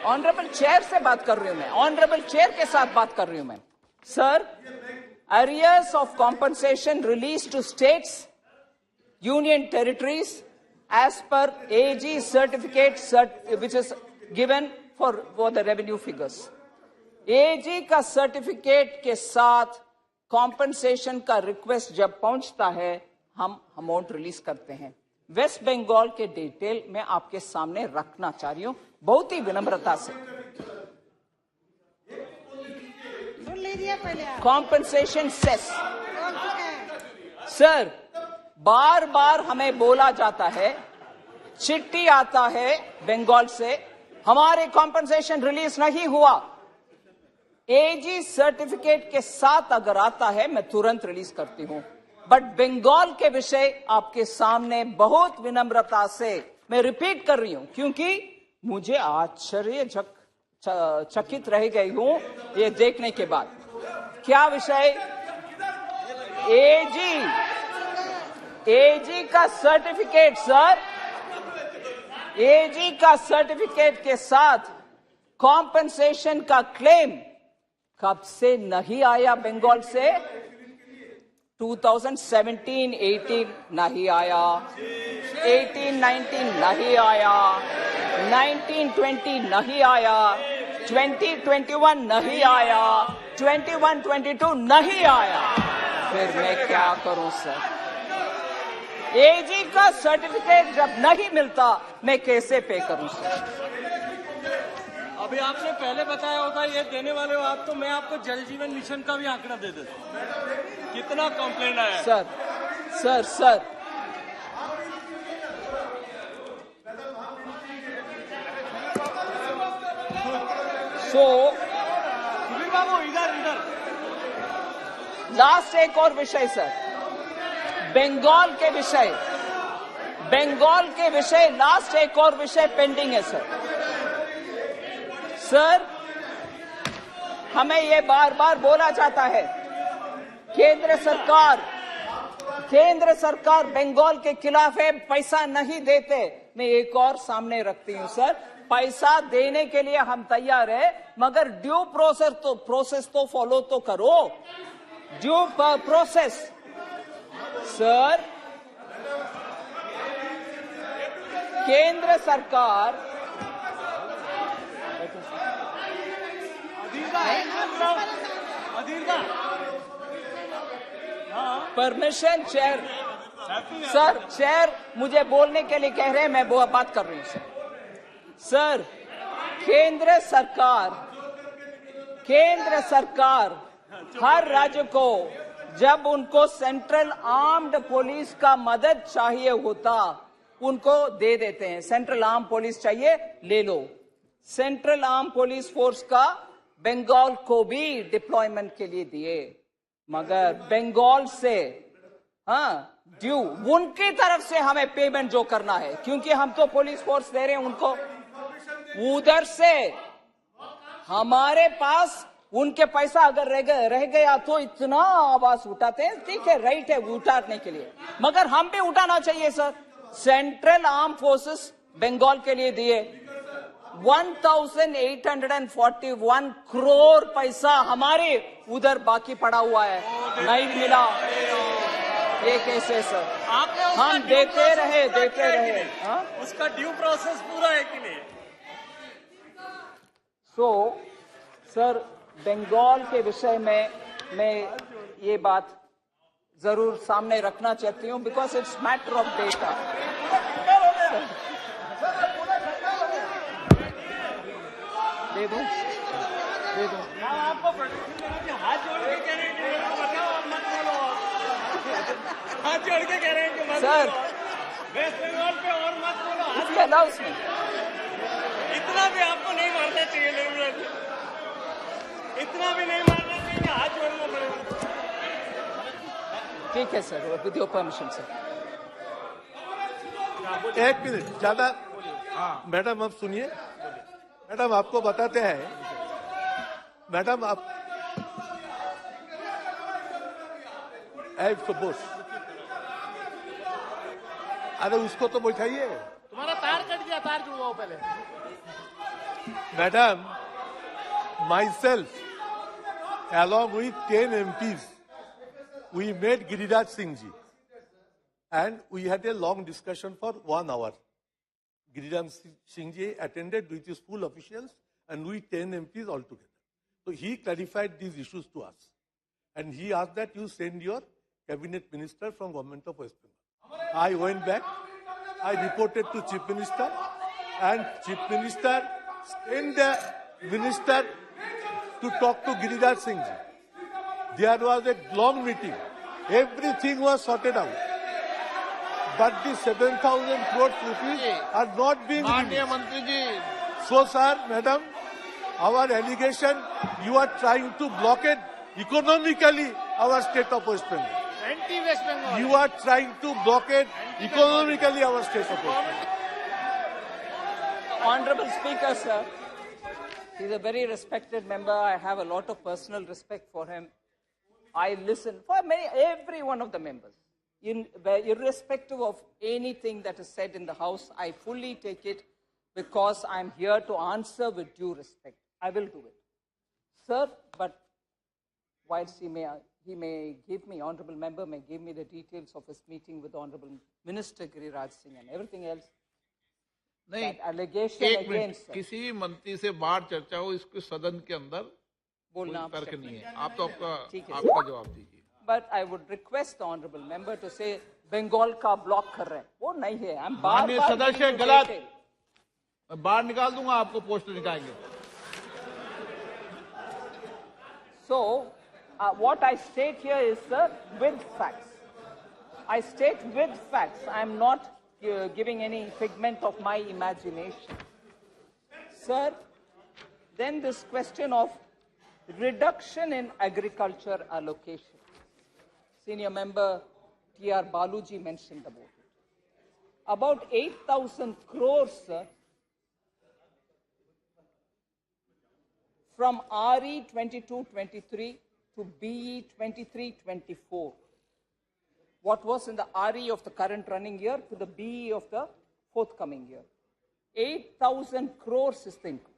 honorable chair से बात कर रही हूं मैं. Honorable chair के साथ बात कर रही हूं मैं. Sir, arrears of compensation released to states, union territories, as per AG certificate which is given for the revenue figures. AG का सर्टिफिकेट के साथ कॉम्पनसेशन का रिक्वेस्ट जब पहुंचता है, हम अमाउंट रिलीज करते हैं. वेस्ट बंगाल के डिटेल मैं आपके सामने रखना चाह रही हूं, बहुत ही विनम्रता से. Compensation cess. सर, बार बार हमें बोला जाता है, चिट्ठी आता है बंगाल से, हमारे कॉम्पनसेशन रिलीज नहीं हुआ. एजी सर्टिफिकेट के साथ अगर आता है, मैं तुरंत रिलीज करती हूं. बट बंगाल के विषय आपके सामने बहुत विनम्रता से मैं रिपीट कर रही हूं, क्योंकि मुझे चकित रह गई हूं ये देखने के बाद. क्या विषय? एजी का सर्टिफिकेट, सर, एजी का सर्टिफिकेट के साथ कॉम्पनसेशन का क्लेम कब से नहीं आया बंगाल से? 2017-18 नहीं आया, 18-19 नहीं आया, 19-20 नहीं आया, 20-21 नहीं आया, 21-22 नहीं आया. फिर मैं क्या करूं सर? एजी का सर्टिफिकेट जब नहीं मिलता, मैं कैसे पे करूं सर? अभी आपने पहले बताया होता ये देने वाले हो आप, तो मैं आपको जल जीवन मिशन का भी आंकड़ा दे देता. कितना कंप्लेंट आया? सर बाबू इधर लास्ट एक और विषय सर, बंगाल के विषय लास्ट एक और विषय पेंडिंग है सर. हमें ये बार बार बोला जाता है, केंद्र सरकार बंगाल के खिलाफ है, पैसा नहीं देते. मैं एक और सामने रखती हूं सर, पैसा देने के लिए हम तैयार है, मगर ड्यू प्रोसेस तो फॉलो तो करो. ड्यू प्रोसेस सर, केंद्र सरकार परमिशन चेयर. सर, चेयर मुझे बोलने के लिए कह रहे हैं, मैं वो बात कर रही हूं सर. केंद्र सरकार हर राज्य को जब उनको सेंट्रल आर्म्ड पुलिस का मदद चाहिए होता, उनको दे देते हैं। सेंट्रल आर्म पुलिस चाहिए, ले लो। सेंट्रल आर्म पुलिस फोर्स का बंगाल को भी डिप्लॉयमेंट के लिए दिए, मगर बंगाल से ड्यू उनकी तरफ से हमें पेमेंट जो करना है, क्योंकि हम तो पुलिस फोर्स दे रहे हैं उनको, उधर से हमारे पास उनके पैसा अगर रह गया तो इतना आवाज उठाते हैं। ठीक है, राइट है उठाने के लिए, मगर हम भी उठाना चाहिए sir. Central arm forces Bengal के लिए दिए 1841 करोड़ पैसा हमारे उधर बाकी पड़ा हुआ है, नहीं मिला। ये कैसे सर? हम देते रहे। उसका ड्यू प्रोसेस पूरा है कि नहीं? सर, बंगाल के विषय में मैं ये बात जरूर सामने रखना चाहती हूँ, because it's matter of data. दे दो। आपको हाथ जोड़ के कह रहे हैं कि बताओ, आप मत बोलो। हाथ जोड़ के कह रहे हैं कि मत सर, वेस्ट बंगाल पे और मत बोलो। इसके अलावा उसमें इतना भी आपको नहीं मारना चाहिए, इतना भी नहीं मारना चाहिए कि हाथ जोड़ना पड़ेगा। ठीक है sir, with your permission sir. एक मिनट ज्यादा। मैडम अब सुनिए, मैडम आपको बताते हैं, मैडम आप सपोज, अरे उसको तो बैठाइए। तुम्हारा तार कट गया, तार जुड़वाओ पहले। Madam, myself along with 10 MPs, we met Giriraj Singh ji and we had a long discussion for 1 hour. Giriraj Singh ji attended with his full officials and we 10 MPs all together. So he clarified these issues to us and he asked that you send your cabinet minister from government of West Bengal. I went back, I reported to Chief Minister and Chief Minister sent the minister to talk to Giriraj Singh ji. There was a long meeting. Everything was sorted out. But the 7,000 crore rupees are not being माननीय released. मंत्री जी, So, sir, madam, our allegation, you are trying to blockade economically our state of West Bengal. Anti West Bengal. You are trying to blockade economically our state of West Bengal. Honorable Speaker, sir, he's a very respected member. I have a lot of personal respect for him. I listen for every one of the members. Irrespective of anything that is said in the House, I fully take it because I'm here to answer with due respect. I will do it. Sir, but whilst he may give me, Honorable Member may give me the details of his meeting with Honorable Minister Giriraj Singh and everything else, नहीं, that allegation एक minute, against sir, किसी भी मंत्री से बाहर चर्चा हो, इसको सदन के अंदर बोलना कोई तर्क आवश्यक नहीं नहीं है। आप तो ठीक है, आपका जवाब दीजिए। But I would request the Honorable Member to say Bengal का ब्लॉक कर रहे हैं, वो नहीं है। हम माननीय बार-बार सदस्य नहीं गलत, देते। मैं बाहर निकाल दूंगा, आपको पोस्ट दिखाएंगे। So, what I state here is, sir, with facts. I state with facts. I am not giving any figment of my imagination. Sir, then this question of reduction in agriculture allocation. Senior member T.R. Baluji mentioned about it. About 8,000 crores, sir, from RE 22-23 to BE 23-24. What was in the RE of the current running year to the BE of the forthcoming year. 8,000 crores is the increase.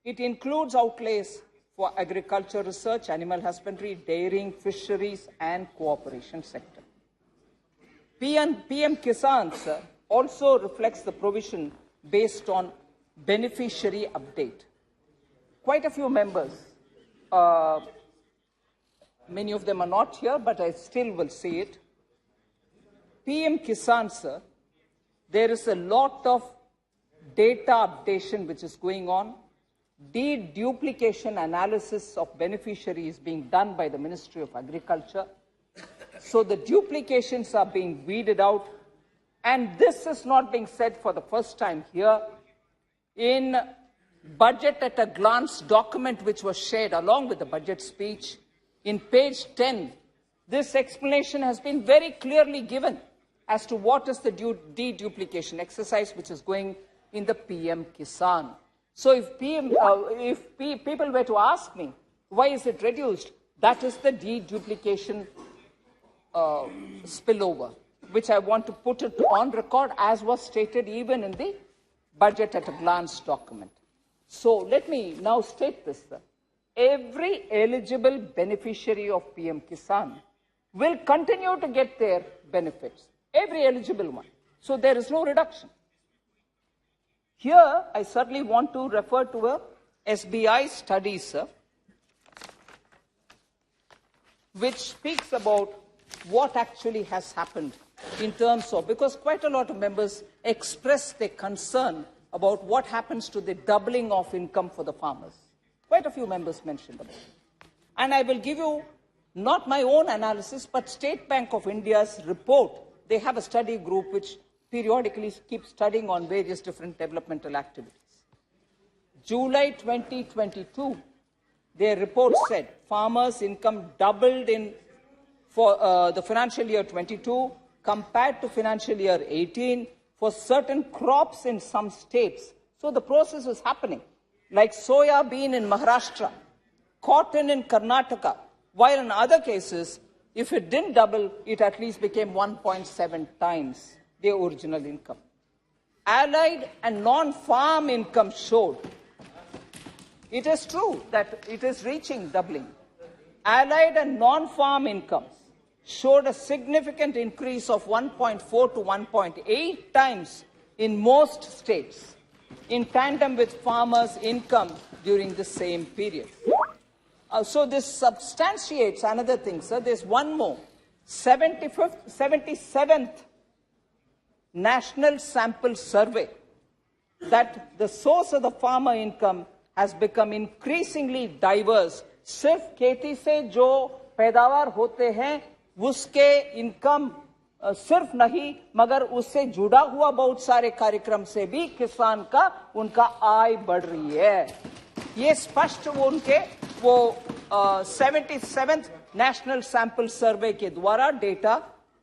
It includes outlays for agriculture research, animal husbandry, dairying, fisheries, and cooperation sector. PM Kisan, sir, also reflects the provision based on beneficiary update. Quite a few members, many of them are not here, but I still will say it. PM Kisan, sir, there is a lot of data updation which is going on. deduplication analysis of beneficiaries being done by the Ministry of Agriculture. So the duplications are being weeded out. And this is not being said for the first time here. In Budget at a Glance document which was shared along with the budget speech, in page 10, this explanation has been very clearly given as to what is the deduplication exercise which is going in the PM Kisan. So if people were to ask me, why is it reduced? That is the deduplication spillover, which I want to put it on record as was stated even in the Budget at a Glance document. So let me now state this, sir. Every eligible beneficiary of PM Kisan will continue to get their benefits. Every eligible one. So there is no reduction. Here, I certainly want to refer to a SBI study, sir, which speaks about what actually has happened in terms of, because quite a lot of members expressed their concern about what happens to the doubling of income for the farmers. Quite a few members mentioned about it. And I will give you not my own analysis, but State Bank of India's report. They have a study group which periodically keeps studying on various different developmental activities. July 2022, their report said farmers' income doubled for the financial year 22 compared to financial year 18 for certain crops in some states. So the process was happening, like soya bean in Maharashtra, cotton in Karnataka, while in other cases, if it didn't double, it at least became 1.7 times the original income. Allied and non-farm income showed. It is true that it is reaching doubling. Allied and non-farm incomes showed a significant increase of 1.4 to 1.8 times in most states, in tandem with farmers' income during the same period. So this substantiates another thing, sir. There's one more. 77th National Sample Survey, that the source of the farmer income has become increasingly diverse. सिर्फ खेती से जो पैदावार होते हैं उसके income सिर्फ नहीं, मगर उससे जुड़ा हुआ बहुत सारे कार्यक्रम से भी किसान का उनका आय बढ़ रही है. ये स्पष्ट उनके 77th नेशनल सैंपल सर्वे के द्वारा डेटा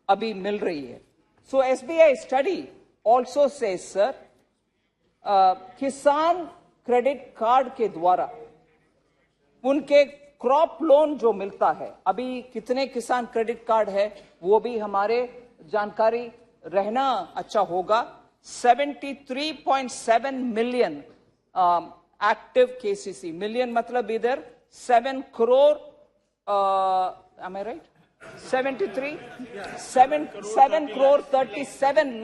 अभी मिल रही है. So SBI study also says, sir, किसान क्रेडिट कार्ड के द्वारा उनके क्रॉप लोन जो मिलता है, अभी कितने किसान क्रेडिट कार्ड है वो भी हमारे जानकारी रहना अच्छा होगा. 73.7 मिलियन एक्टिव केसीसी, मिलियन मतलब इधर 7 crore, am I right? 7 crore 37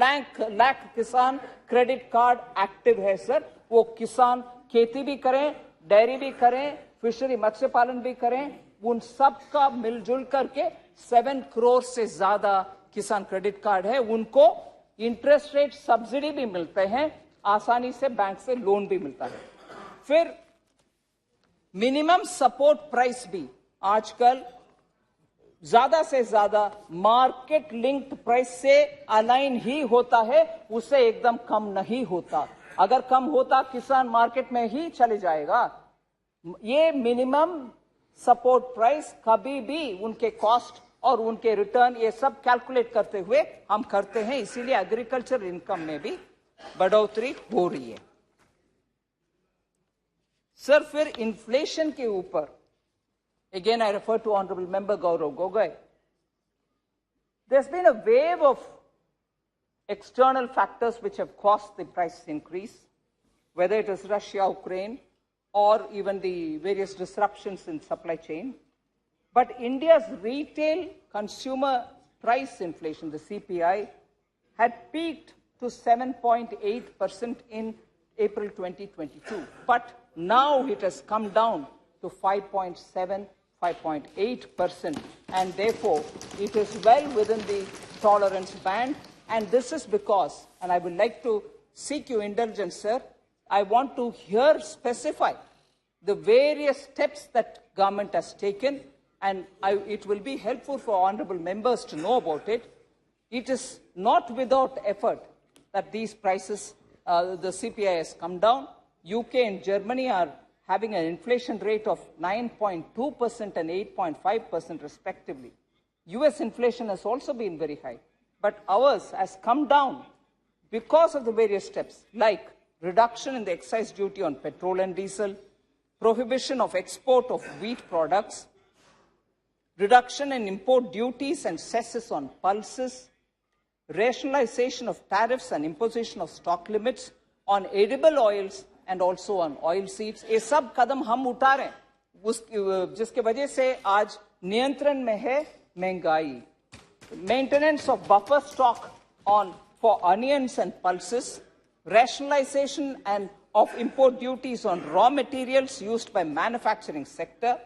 lakh किसान क्रेडिट कार्ड एक्टिव है सर. वो किसान खेती भी करें, डेयरी भी करें, फिशरी मत्स्य पालन भी करें, उन सब का मिलजुल करके 7 करोड़ से ज्यादा किसान क्रेडिट कार्ड है. उनको इंटरेस्ट रेट सब्सिडी भी मिलते हैं, आसानी से बैंक से लोन भी मिलता है. फिर मिनिमम सपोर्ट प्राइस भी आजकल ज्यादा से ज्यादा मार्केट लिंक्ड प्राइस से अलाइन ही होता है, उससे एकदम कम नहीं होता. अगर कम होता किसान मार्केट में ही चले जाएगा. ये मिनिमम सपोर्ट प्राइस कभी भी उनके कॉस्ट और उनके रिटर्न ये सब कैलकुलेट करते हुए हम करते हैं, इसीलिए एग्रीकल्चर इनकम में भी बढ़ोतरी हो रही है. सर फिर इन्फ्लेशन के ऊपर, again I refer to Honorable Member Gaurav Gogoi, there's been a wave of external factors which have caused the price increase, whether it is Russia, Ukraine, or even the various disruptions in supply chain. But India's retail consumer price inflation, the CPI, had peaked to 7.8% in April 2022. But now it has come down to 5.7, 5.8%, and therefore it is well within the tolerance band. And this is because, and I would like to seek your indulgence, sir, I want to here specify the various steps that government has taken, and it will be helpful for honorable members to know about it. It is not without effort that these prices, the CPI has come down. UK and Germany are having an inflation rate of 9.2% and 8.5% respectively. US inflation has also been very high, but ours has come down because of the various steps like reduction in the excise duty on petrol and diesel, prohibition of export of wheat products, reduction in import duties and cesses on pulses, rationalization of tariffs and imposition of stock limits on edible oils and also on oil seeds. ये सब कदम हम उठा रहे हैं जिसके वजह से आज नियंत्रण में है महंगाई. Maintenance of buffer stock for onions and pulses, rationalization and of import duties on raw materials used by manufacturing sector,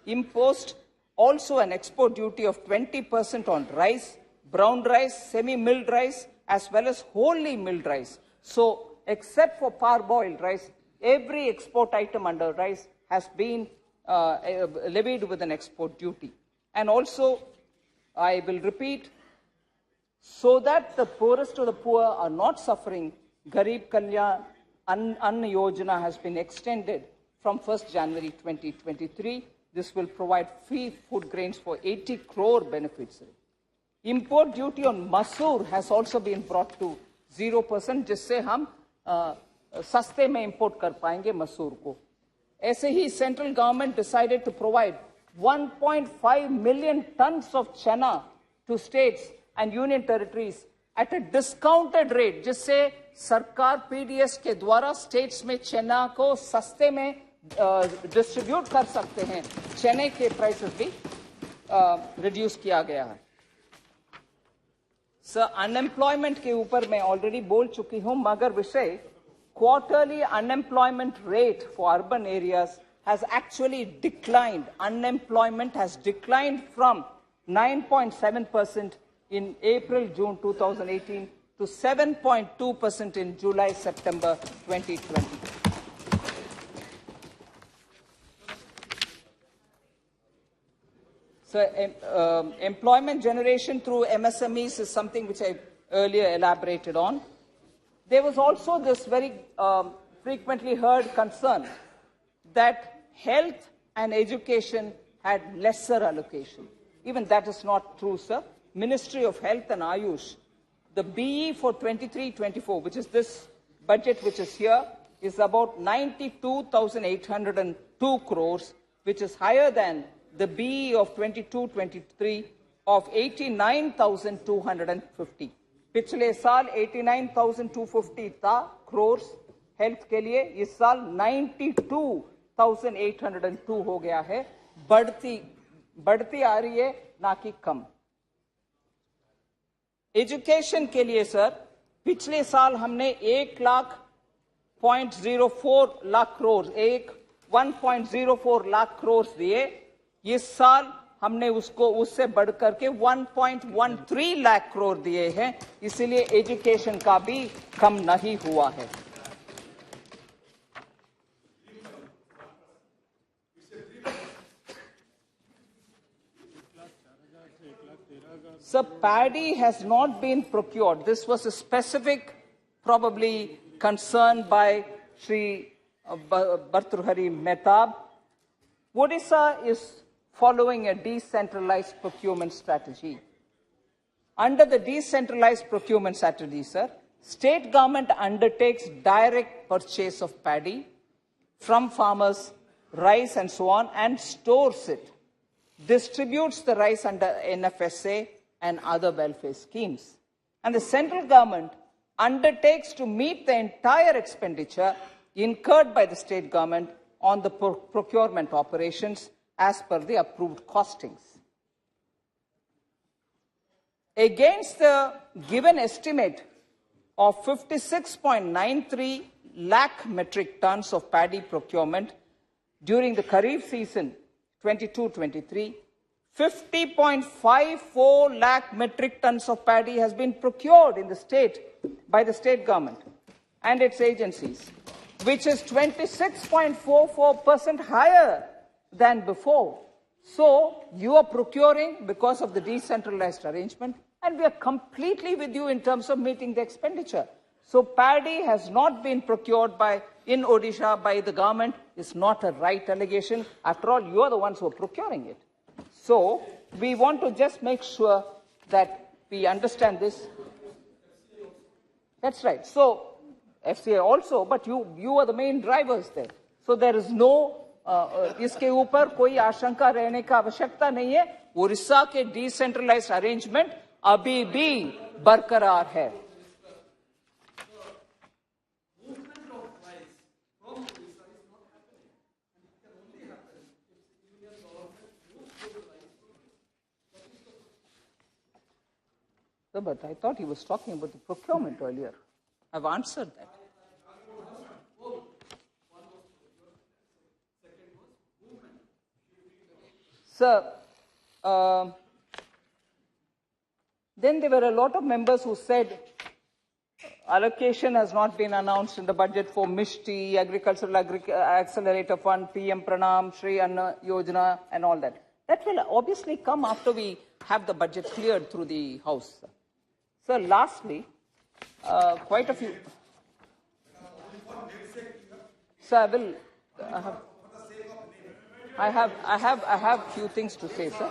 imposed also an export duty of 20% on rice, brown rice, semi-milled rice, as well as wholly milled rice. So, except for parboiled rice, every export item under rice has been levied with an export duty. And also, I will repeat, so that the poorest of the poor are not suffering, Garib Kalyan Anna Yojana has been extended from 1st January 2023. This will provide free food grains for 80 crore beneficiaries. Import duty on masoor has also been brought to 0%, जिससे हम सस्ते में import कर पाएंगे मसूर को. ऐसे ही central government decided to provide 1.5 million tons of chana to states and union territories at a discounted rate, जिससे सरकार PDS के द्वारा states में चना को सस्ते में distribute कर सकते हैं. चने के prices भी reduce किया गया है. Sir, unemployment के ऊपर मैं already बोल चुकी हूं, मगर विषय quarterly unemployment rate for urban areas has actually declined. Unemployment has declined from 9.7% in April-June 2018 to 7.2% in July-September 2020. So, employment generation through MSMEs is something which I earlier elaborated on. There was also this very frequently heard concern that health and education had lesser allocation. Even that is not true, sir. Ministry of Health and Ayush, the BE for 23-24, which is this budget which is here, is about 92,802 crores, which is higher than the BE of 22-23 of 89,250. पिछले साल 89,250 था crores health के लिए, इस साल 92,802 हो गया है. बढ़ती आ रही है, ना कि कम. एजुकेशन के लिए सर पिछले साल हमने 1.04 लाख करोड़ 1.04 लाख करोड़ दिए. इस साल हमने उससे बढ़कर के 1.13 लाख करोड़ दिए हैं. इसलिए एजुकेशन का भी कम नहीं हुआ है. So paddy has not been procured. This was a specific, probably, concern by Shri Bhartrihari Mehtab. Odisha is following a decentralized procurement strategy. Under the decentralized procurement strategy, sir, state government undertakes direct purchase of paddy from farmers, rice and so on, and stores it, distributes the rice under NFSA and other welfare schemes. And the central government undertakes to meet the entire expenditure incurred by the state government on the procurement operations as per the approved costings. Against the given estimate of 56.93 lakh metric tons of paddy procurement during the Kharif season 22-23, 50.54 lakh metric tons of paddy has been procured in the state by the state government and its agencies. which is 26.44% higher than before. So you are procuring because of the decentralized arrangement, and we are completely with you in terms of meeting the expenditure. So paddy has not been procured in Odisha by the government. It's not a right allegation. After all, you are the ones who are procuring it. So we want to just make sure that we understand this. That's right. So FCA also, but you are the main drivers there. So there is no इसके ऊपर कोई आशंका रहने का आवश्यकता नहीं है. उड़ीसा के डिसेंट्रलाइज्ड अरेंजमेंट अभी भी बरकरार है. But I thought he was talking about the procurement earlier. I've answered that. Sir, then there were a lot of members who said allocation has not been announced in the budget for Mishti, Agricultural Accelerator Fund, PM Pranam, Shri Anna Yojana, and all that. That will obviously come after we have the budget cleared through the House. Sir, lastly, quite a few. Sir, I have few things to say, sir.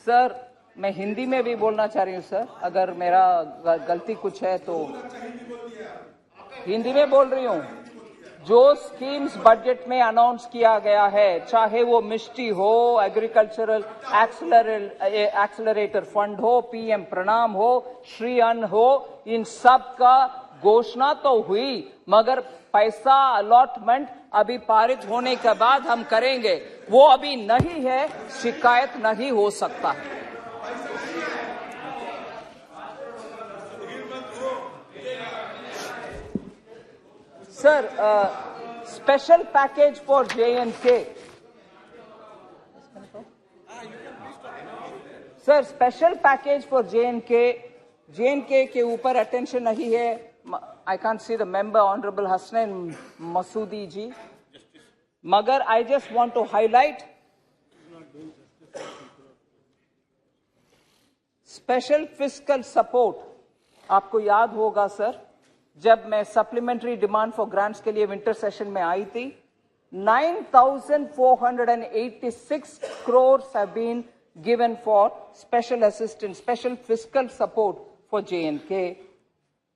Sir, मैं हिंदी में भी बोलना चाह रही हूँ sir. अगर मेरा गलती कुछ है तो हिंदी में बोल रही हूँ. जो स्कीम्स बजट में अनाउंस किया गया है, चाहे वो मिष्टी हो, एग्रीकल्चरल एक्सेलरेटर फंड हो, पीएम प्रणाम हो, श्री अन्न हो, इन सब का घोषणा तो हुई, मगर पैसा अलॉटमेंट अभी पारित होने के बाद हम करेंगे. वो अभी नहीं है, शिकायत नहीं हो सकता है. Sir, special package for J&K. Sir, special package for J&K. J&K के ऊपर attention नहीं है. I can't see the member, Honorable Hasnain Masoodi ji. Magar, I just want to highlight special fiscal support. आपको याद होगा सर, जब मैं supplementary demand for grants के लिए विंटर सेशन में आई थी, 9,486 crores have been given for special assistance, special fiscal support for J&K.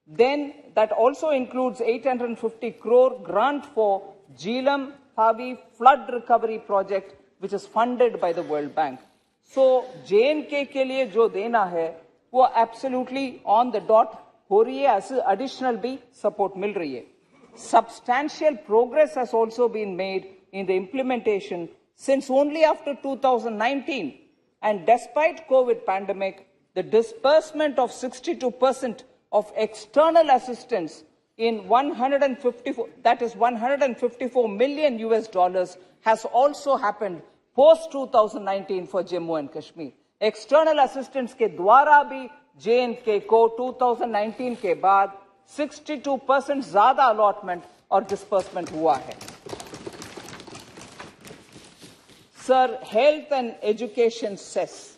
Then that also includes 850 crore grant for Jhelum Thavi flood recovery project, which is funded by the World Bank. So J&K के लिए जो देना है, वो absolutely on the dot हो रही है. Additional भी support मिल रही है. Substantial progress has also been made in the implementation since only after 2019, and despite COVID pandemic, the disbursement of 62% of external assistance in 154 million US dollars has also happened post 2019 for Jammu and Kashmir. External assistance के द्वारा भी J&K को 2019 के बाद 62% ज्यादा allotment और disbursement हुआ है. Sir, health and education cess,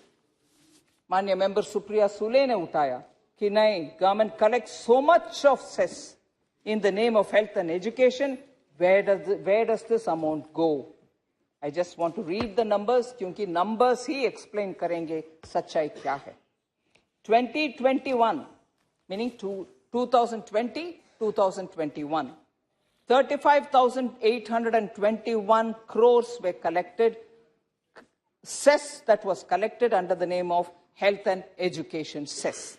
माननीय मेंबर सुप्रिया सुले ने उठाया कि नहीं, government collect so much of cess in the name of health and education, where does this amount go? I just want to read the numbers, क्योंकि numbers ही explain करेंगे सच्चाई क्या है. 2021, meaning 2020-2021, 35,821 crores were collected, cess that was collected under the name of health and education cess.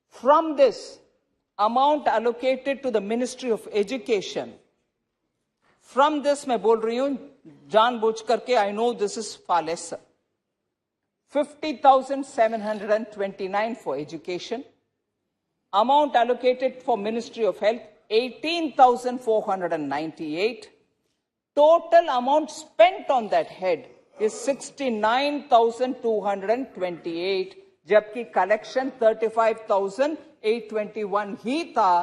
From this amount allocated to the Ministry of Education, from this मैं बोल रही हूँ जानबूझ करके, I know this is far lesser. 50,729 for education. Amount allocated for Ministry of Health, 18,498. Total amount spent on that head is 69,228, जबकि collection 35,821 ही था।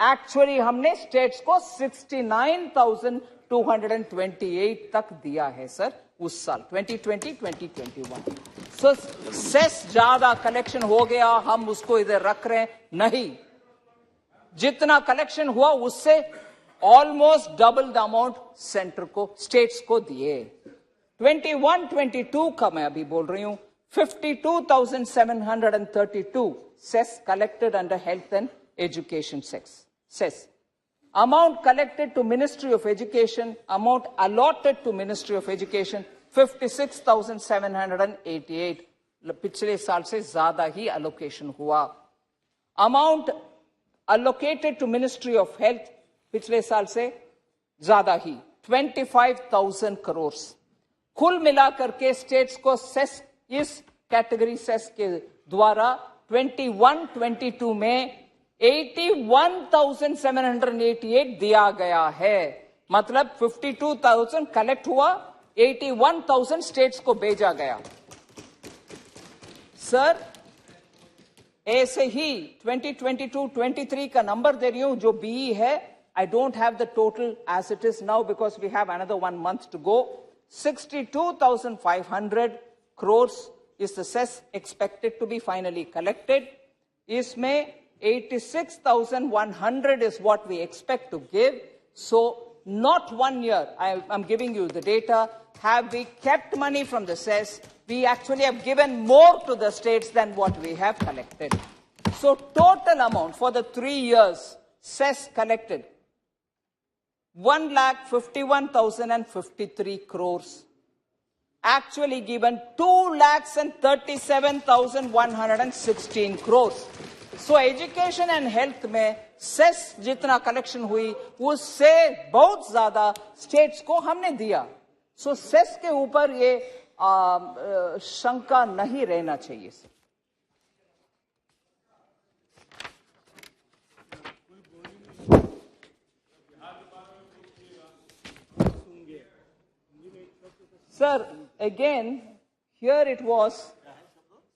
Actually हमने states को 69,228 तक दिया है सर उस साल 2020-2021। सो सेस ज्यादा कलेक्शन हो गया, हम उसको इधर रख रहे हैं, नहीं, जितना कलेक्शन हुआ उससे almost double the amount centre को, स्टेट्स को दिए। 21-22 का मैं अभी बोल रही हूं, 52,732 cess collected under health and education cess. Amount collected to Ministry of Education, amount allotted to Ministry of Education 56,788, पिछले साल से ज्यादा ही allocation हुआ। Amount allocated to Ministry of Health पिछले साल से ज्यादा ही 25,000 crores। कुल मिलाकर के स्टेट्स को सेस, इस कैटेगरी सेस के द्वारा 21-22 में 81,788 दिया गया है। मतलब 52,000 कलेक्ट हुआ, 81,000 स्टेट्स को भेजा गया। सर ऐसे ही 2022-23 का नंबर दे रही हूं जो बीई है। I don't have the total as it is now because we have another 1 month to go। 62,500 crores is the cess expected to be finally collected। इसमें 86,100 is what we expect to give. So not 1 year, I'm giving you the data, have we kept money from the cess. We actually have given more to the states than what we have collected. So total amount for the 3 years cess collected 1,51,053 crores. Actually given 2,37,116 crores. So education and health में cess जितना collection हुई उससे बहुत ज्यादा states को हमने दिया। सो cess के ऊपर ये शंका नहीं रहना चाहिए। Sir again here it was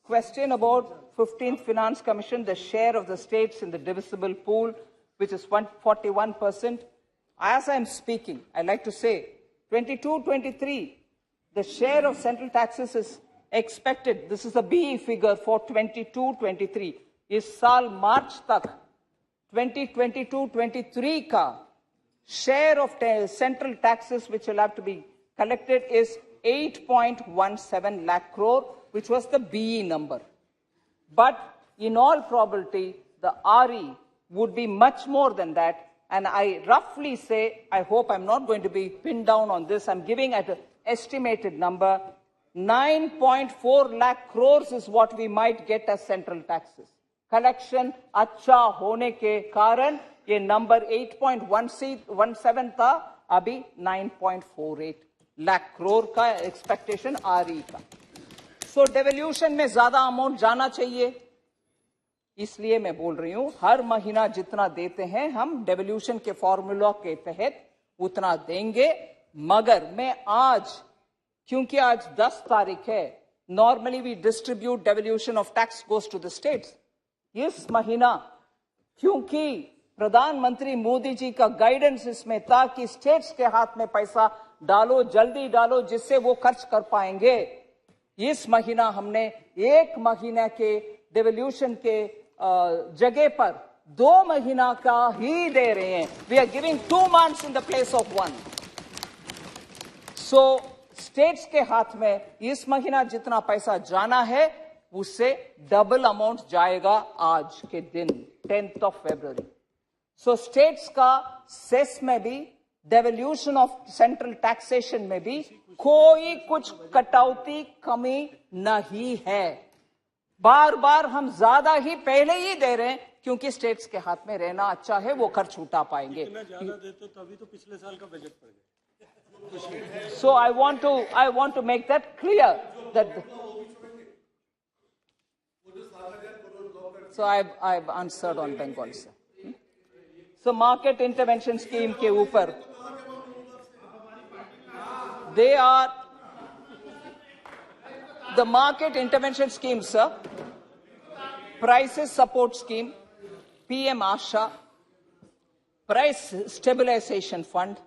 question about 15th Finance Commission, the share of the states in the divisible pool, which is 41%. As I'm speaking, I like to say, 22-23, the share of central taxes is expected, this is the BE figure for 22-23, इस साल मार्च तक 2022-23 का share of central taxes which will have to be collected is 8.17 lakh crore, which was the BE number. But in all probability, the RE would be much more than that. And I roughly say, I hope I'm not going to be pinned down on this, I'm giving at an estimated number, 9.4 lakh crores is what we might get as central taxes. Collection अच्छा होने के कारण ये number 8.17 था, अभी 9.48 lakh crore का expectation RE का। सो devolution में ज्यादा अमाउंट जाना चाहिए, इसलिए मैं बोल रही हूं हर महीना जितना देते हैं हम डेवल्यूशन के फॉर्मूला के तहत उतना देंगे। मगर मैं आज, क्योंकि आज 10 तारीख है, normally we distribute devolution of tax goes to the states. इस महीना क्योंकि प्रधानमंत्री मोदी जी का गाइडेंस इसमें था कि स्टेट्स के हाथ में पैसा डालो, जल्दी डालो, जिससे वो खर्च कर पाएंगे। इस महीना हमने 1 महीना के डेवल्यूशन के जगह पर 2 महीना का ही दे रहे हैं। We are giving 2 months in the place of 1। So states के हाथ में इस महीना जितना पैसा जाना है उससे डबल अमाउंट जाएगा आज के दिन 10th of February। So states का सेस में भी, डेवल्यूशन ऑफ सेंट्रल टैक्सेशन में भी कोई कुछ कटौती कमी नहीं है। बार बार हम ज्यादा ही पहले ही दे रहे हैं क्योंकि स्टेट्स के हाथ में रहना अच्छा है, वो खर्च उठा पाएंगे। इतना ज्यादा देते तभी तो पिछले साल का बजट पड़ गया। So I want to make that clear that so I answered on Bengal से। सो मार्केट इंटरवेंशन स्कीम के ऊपर they are the market intervention schemes, sir, prices support scheme, PM Asha, price stabilization fund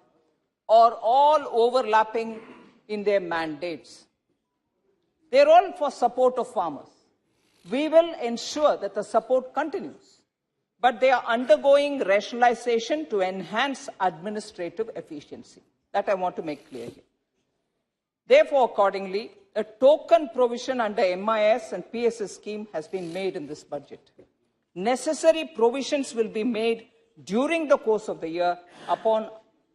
are all overlapping in their mandates. They're all for support of farmers. We will ensure that the support continues, but they are undergoing rationalization to enhance administrative efficiency. That I want to make clear here. Therefore, accordingly, a token provision under MIS and PSS scheme has been made in this budget. Necessary provisions will be made during the course of the year upon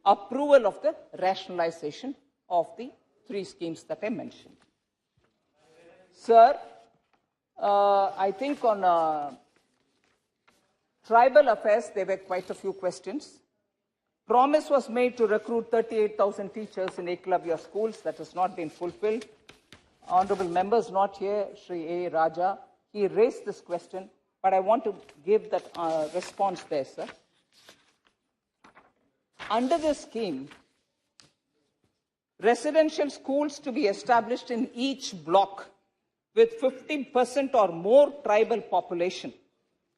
approval of the rationalization of the three schemes that I mentioned. Sir, I think on tribal affairs, there were quite a few questions. Promise was made to recruit 38,000 teachers in Eklavya schools. That has not been fulfilled. Honorable members not here, Shri A. Raja, he raised this question, but I want to give that response there, sir. Under this scheme, residential schools to be established in each block with 15% or more tribal population.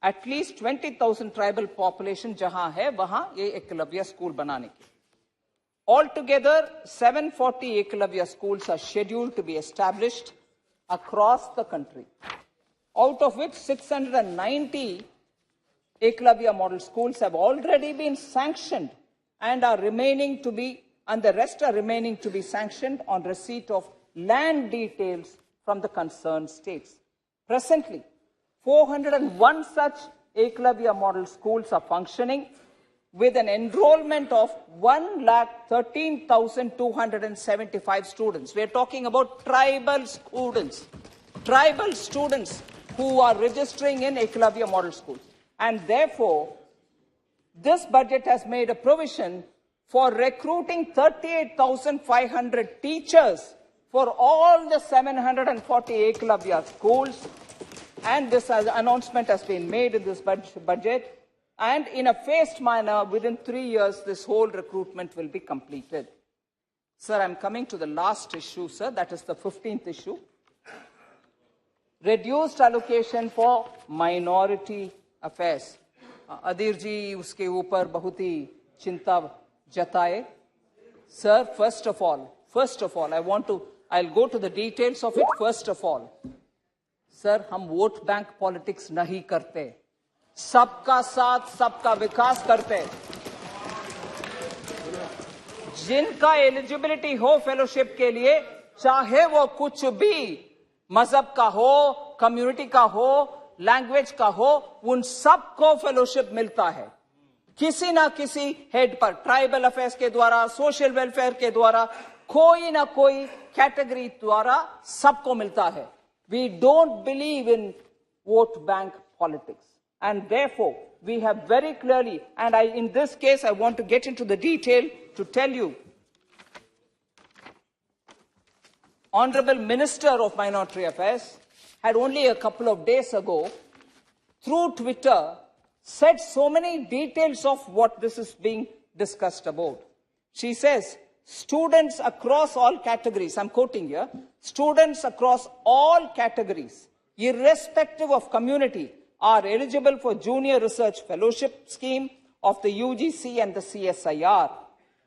At least 20,000 tribal population jahan hai, wahan ye Eklavya school banane ki. Altogether, 740 Eklavya schools are scheduled to be established across the country, out of which 690 Eklavya model schools have already been sanctioned and are remaining to be, and the rest are remaining to be sanctioned on receipt of land details from the concerned states. Presently, 401 such Eklavya model schools are functioning with an enrollment of 1,13,275 students. We are talking about tribal students who are registering in Eklavya model schools. And therefore, this budget has made a provision for recruiting 38,500 teachers for all the 740 Eklavya schools. And this announcement has been made in this budget. And in a phased manner, within 3 years, this whole recruitment will be completed. Sir, I'm coming to the last issue, sir. That is the 15th issue. Reduced allocation for minority affairs. Adir ji uske upar bahut hi chinta jataye. Sir, first of all, I'll go to the details of it. First of all, sir, hum vote bank politics nahi karte. सबका साथ सबका विकास करते, जिनका eligibility हो fellowship के लिए, चाहे वो कुछ भी मजहब का हो, कम्युनिटी का हो, लैंग्वेज का हो, उन सबको फेलोशिप मिलता है किसी ना किसी हेड पर, ट्राइबल अफेयर्स के द्वारा, सोशल वेलफेयर के द्वारा, कोई ना कोई कैटेगरी द्वारा सबको मिलता है. We don't believe in vote bank politics. And therefore, we have very clearly, and in this case, I want to get into the detail to tell you, Honorable Minister of Minority Affairs had only a couple of days ago, through Twitter, said so many details of what this is being discussed about. She says, students across all categories, I'm quoting here, students across all categories, irrespective of community, are eligible for Junior Research Fellowship Scheme of the UGC and the CSIR.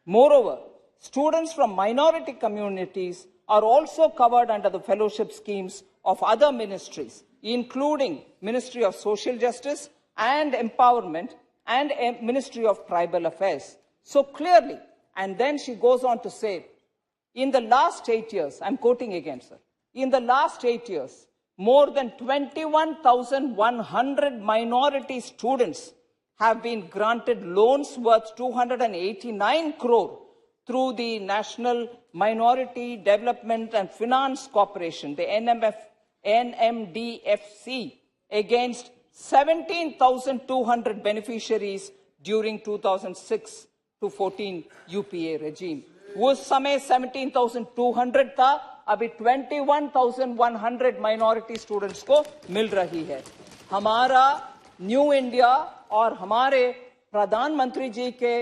Moreover, students from minority communities are also covered under the fellowship schemes of other ministries, including Ministry of Social Justice and Empowerment and Ministry of Tribal Affairs. So clearly, and then she goes on to say, in the last 8 years, I'm quoting again, sir, in the last 8 years, more than 21,100 minority students have been granted loans worth 289 crore through the National Minority Development and Finance Corporation, the NMDFC, against 17,200 beneficiaries during 2006 to 14 UPA regime. उस समय 17,200 था, अभी 21,100 minority students को मिल रही है. हमारा new India और हमारे प्रधानमंत्री जी के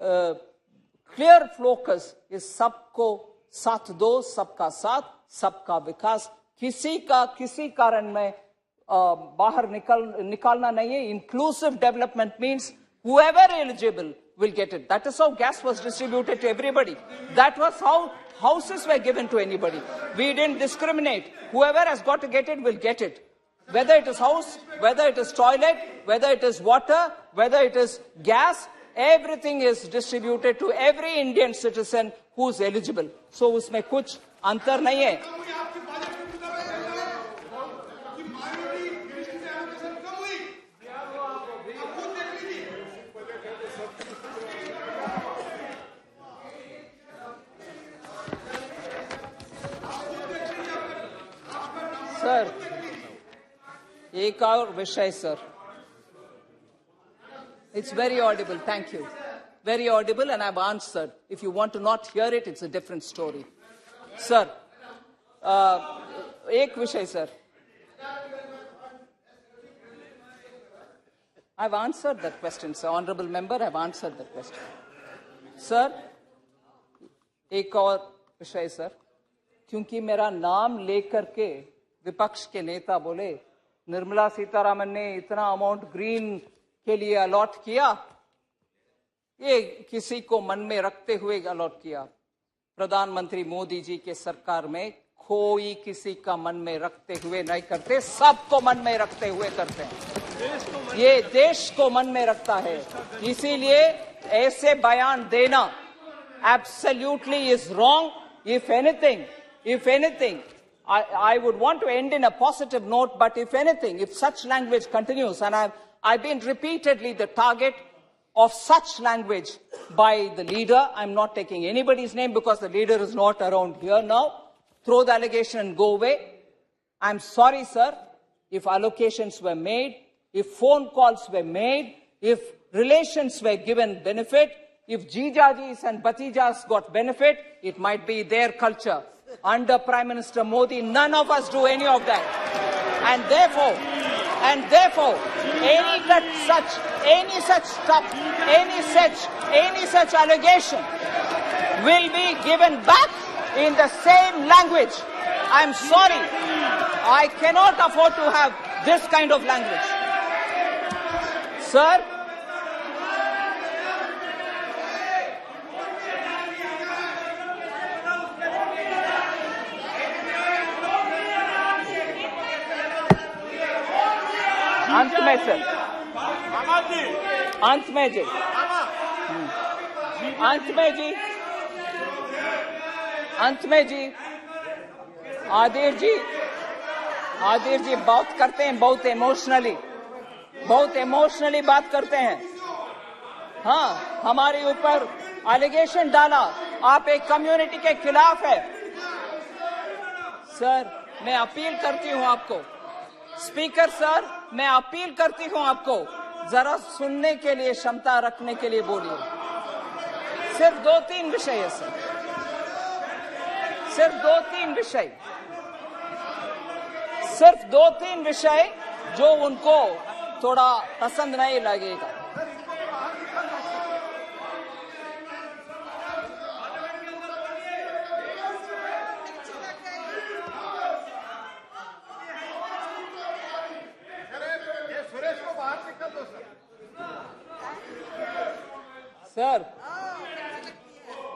क्लियर फोकस इस सबको साथ दो, सबका साथ, सबका विकास. किसी कारण में बाहर निकालना नहीं है. Inclusive development means whoever eligible will get it. That is how gas was distributed to everybody. That was how houses were given to anybody. We didn't discriminate. Whoever has got to get it will get it. Whether it is house, whether it is toilet, whether it is water, whether it is gas, everything is distributed to every Indian citizen who is eligible. So उसमें कुछ अंतर नहीं है. Sir, एक और विषय sir. It's very audible. Thank you. Very audible, and I've answered. If you want to not hear it, it's a different story. Sir, एक विषय sir. I've answered that question, sir. Honorable member, I've answered that question. Sir, एक और विषय sir. क्योंकि मेरा नाम लेकर के विपक्ष के नेता बोले निर्मला सीतारामन ने इतना अमाउंट ग्रीन के लिए अलॉट किया, ये किसी को मन में रखते हुए अलॉट किया. प्रधानमंत्री मोदी जी के सरकार में कोई किसी का मन में रखते हुए नहीं करते, सबको मन में रखते हुए करते हैं. ये देश को मन में रखता है. इसीलिए ऐसे बयान देना absolutely is wrong. If anything, I would want to end in a positive note, but if anything, if such language continues, and I've been repeatedly the target of such language by the leader. I'm not taking anybody's name because the leader is not around here now. Throw the allegation and go away. I'm sorry, sir, if allocations were made, if phone calls were made, if relations were given benefit, if jijajis and batijas got benefit, it might be their culture. Under Prime Minister Modi, none of us do any of that. And therefore, any such allegation will be given back in the same language. I'm sorry. I cannot afford to have this kind of language. Sir, अंत में जी आदिर जी बात करते हैं, बहुत emotionally बात करते हैं. हाँ, हमारे ऊपर एलिगेशन डाला, आप एक कम्युनिटी के खिलाफ है. सर, मैं अपील करती हूँ आपको, स्पीकर सर, मैं अपील करती हूं आपको, जरा सुनने के लिए क्षमता रखने के लिए बोलिए. सिर्फ 2-3 विषय है सर, सिर्फ 2-3 विषय जो उनको थोड़ा पसंद नहीं लगेगा. सर,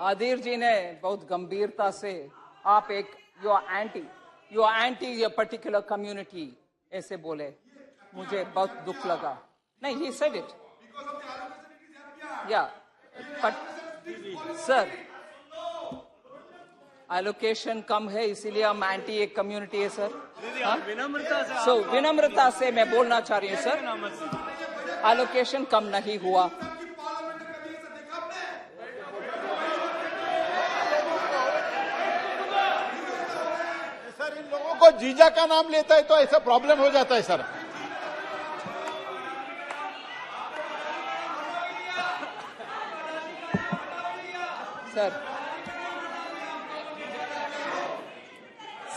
आदिर जी ने बहुत गंभीरता से आप एक यू आर एंटी ये पर्टिकुलर कम्युनिटी ऐसे बोले, मुझे बहुत दुख लगा. नहीं, ही सेड इट. या बट सर, एलोकेशन कम है इसीलिए हम एंटी एक कम्युनिटी है सर. विनम्रता से मैं बोलना चाह रही हूँ सर, एलोकेशन कम नहीं हुआ. को जीजा का नाम लेता है तो ऐसा प्रॉब्लम हो जाता है सर.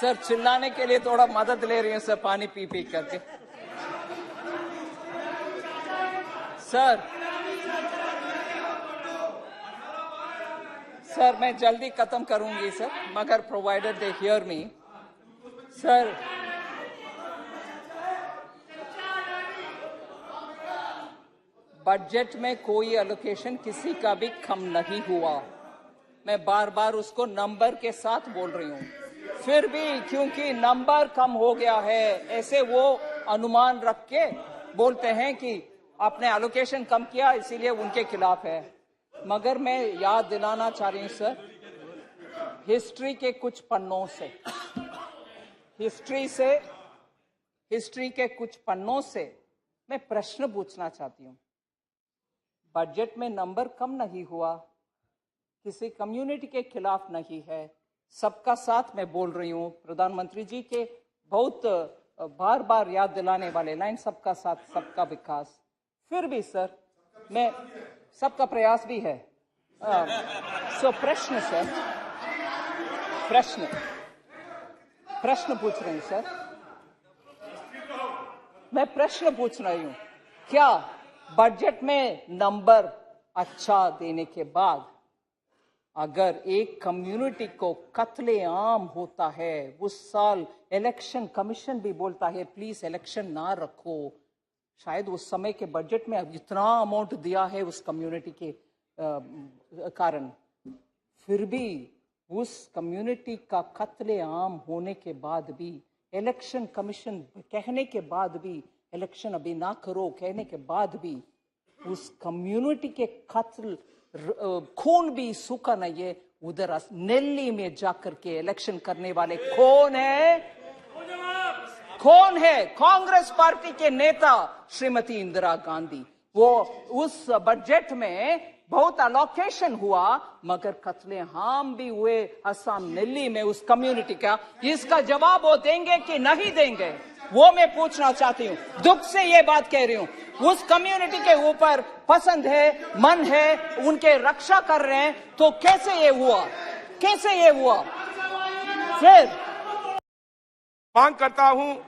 सर चिल्लाने के लिए थोड़ा मदद ले रही हूं सर, पानी पी करके. सर मैं जल्दी खत्म करूंगी सर, मगर provided they hear me. Sir budget में कोई एलोकेशन किसी का भी कम नहीं हुआ। मैं बार बार उसको नंबर के साथ बोल रही हूं। फिर भी क्योंकि नंबर कम हो गया है, ऐसे वो अनुमान रख के बोलते हैं कि आपने एलोकेशन कम किया इसीलिए उनके खिलाफ है। मगर मैं याद दिलाना चाह रही हूं सर, हिस्ट्री के कुछ पन्नों से, हिस्ट्री के कुछ पन्नों से मैं प्रश्न पूछना चाहती हूं। बजट में नंबर कम नहीं हुआ, किसी कम्युनिटी के खिलाफ नहीं है, सबका साथ मैं बोल रही हूं। प्रधानमंत्री जी के बहुत बार बार याद दिलाने वाले लाइन, सबका साथ सबका विकास। फिर भी सर, मैं सबका प्रयास भी है। सो प्रश्न सर, प्रश्न पूछ रही हूं सर, मैं प्रश्न पूछ रही हूं, क्या बजट में नंबर अच्छा देने के बाद अगर एक कम्युनिटी को कत्लेआम होता है, उस साल इलेक्शन कमीशन भी बोलता है प्लीज इलेक्शन ना रखो, शायद उस समय के बजट में इतना अमाउंट दिया है उस कम्युनिटी के कारण, फिर भी उस कम्युनिटी का कत्लेआम होने के बाद भी, इलेक्शन कमीशन कहने के बाद भी, इलेक्शन अभी ना करो कहने के बाद भी, उस कम्युनिटी के कत्ल खून भी सूखा नहीं है। उधर नेल्ली में जाकर के इलेक्शन करने वाले कौन है? कौन है? कांग्रेस पार्टी के नेता श्रीमती इंदिरा गांधी। वो उस बजट में बहुत अलोकेशन हुआ मगर कत्लेआम भी हुए असम नेल्ली में उस कम्युनिटी का। इसका जवाब वो देंगे कि नहीं देंगे, वो मैं पूछना चाहती हूँ। दुख से ये बात कह रही हूँ, उस कम्युनिटी के ऊपर पसंद है, मन है, उनके रक्षा कर रहे हैं, तो कैसे ये हुआ? कैसे ये हुआ? फिर मांग करता हूं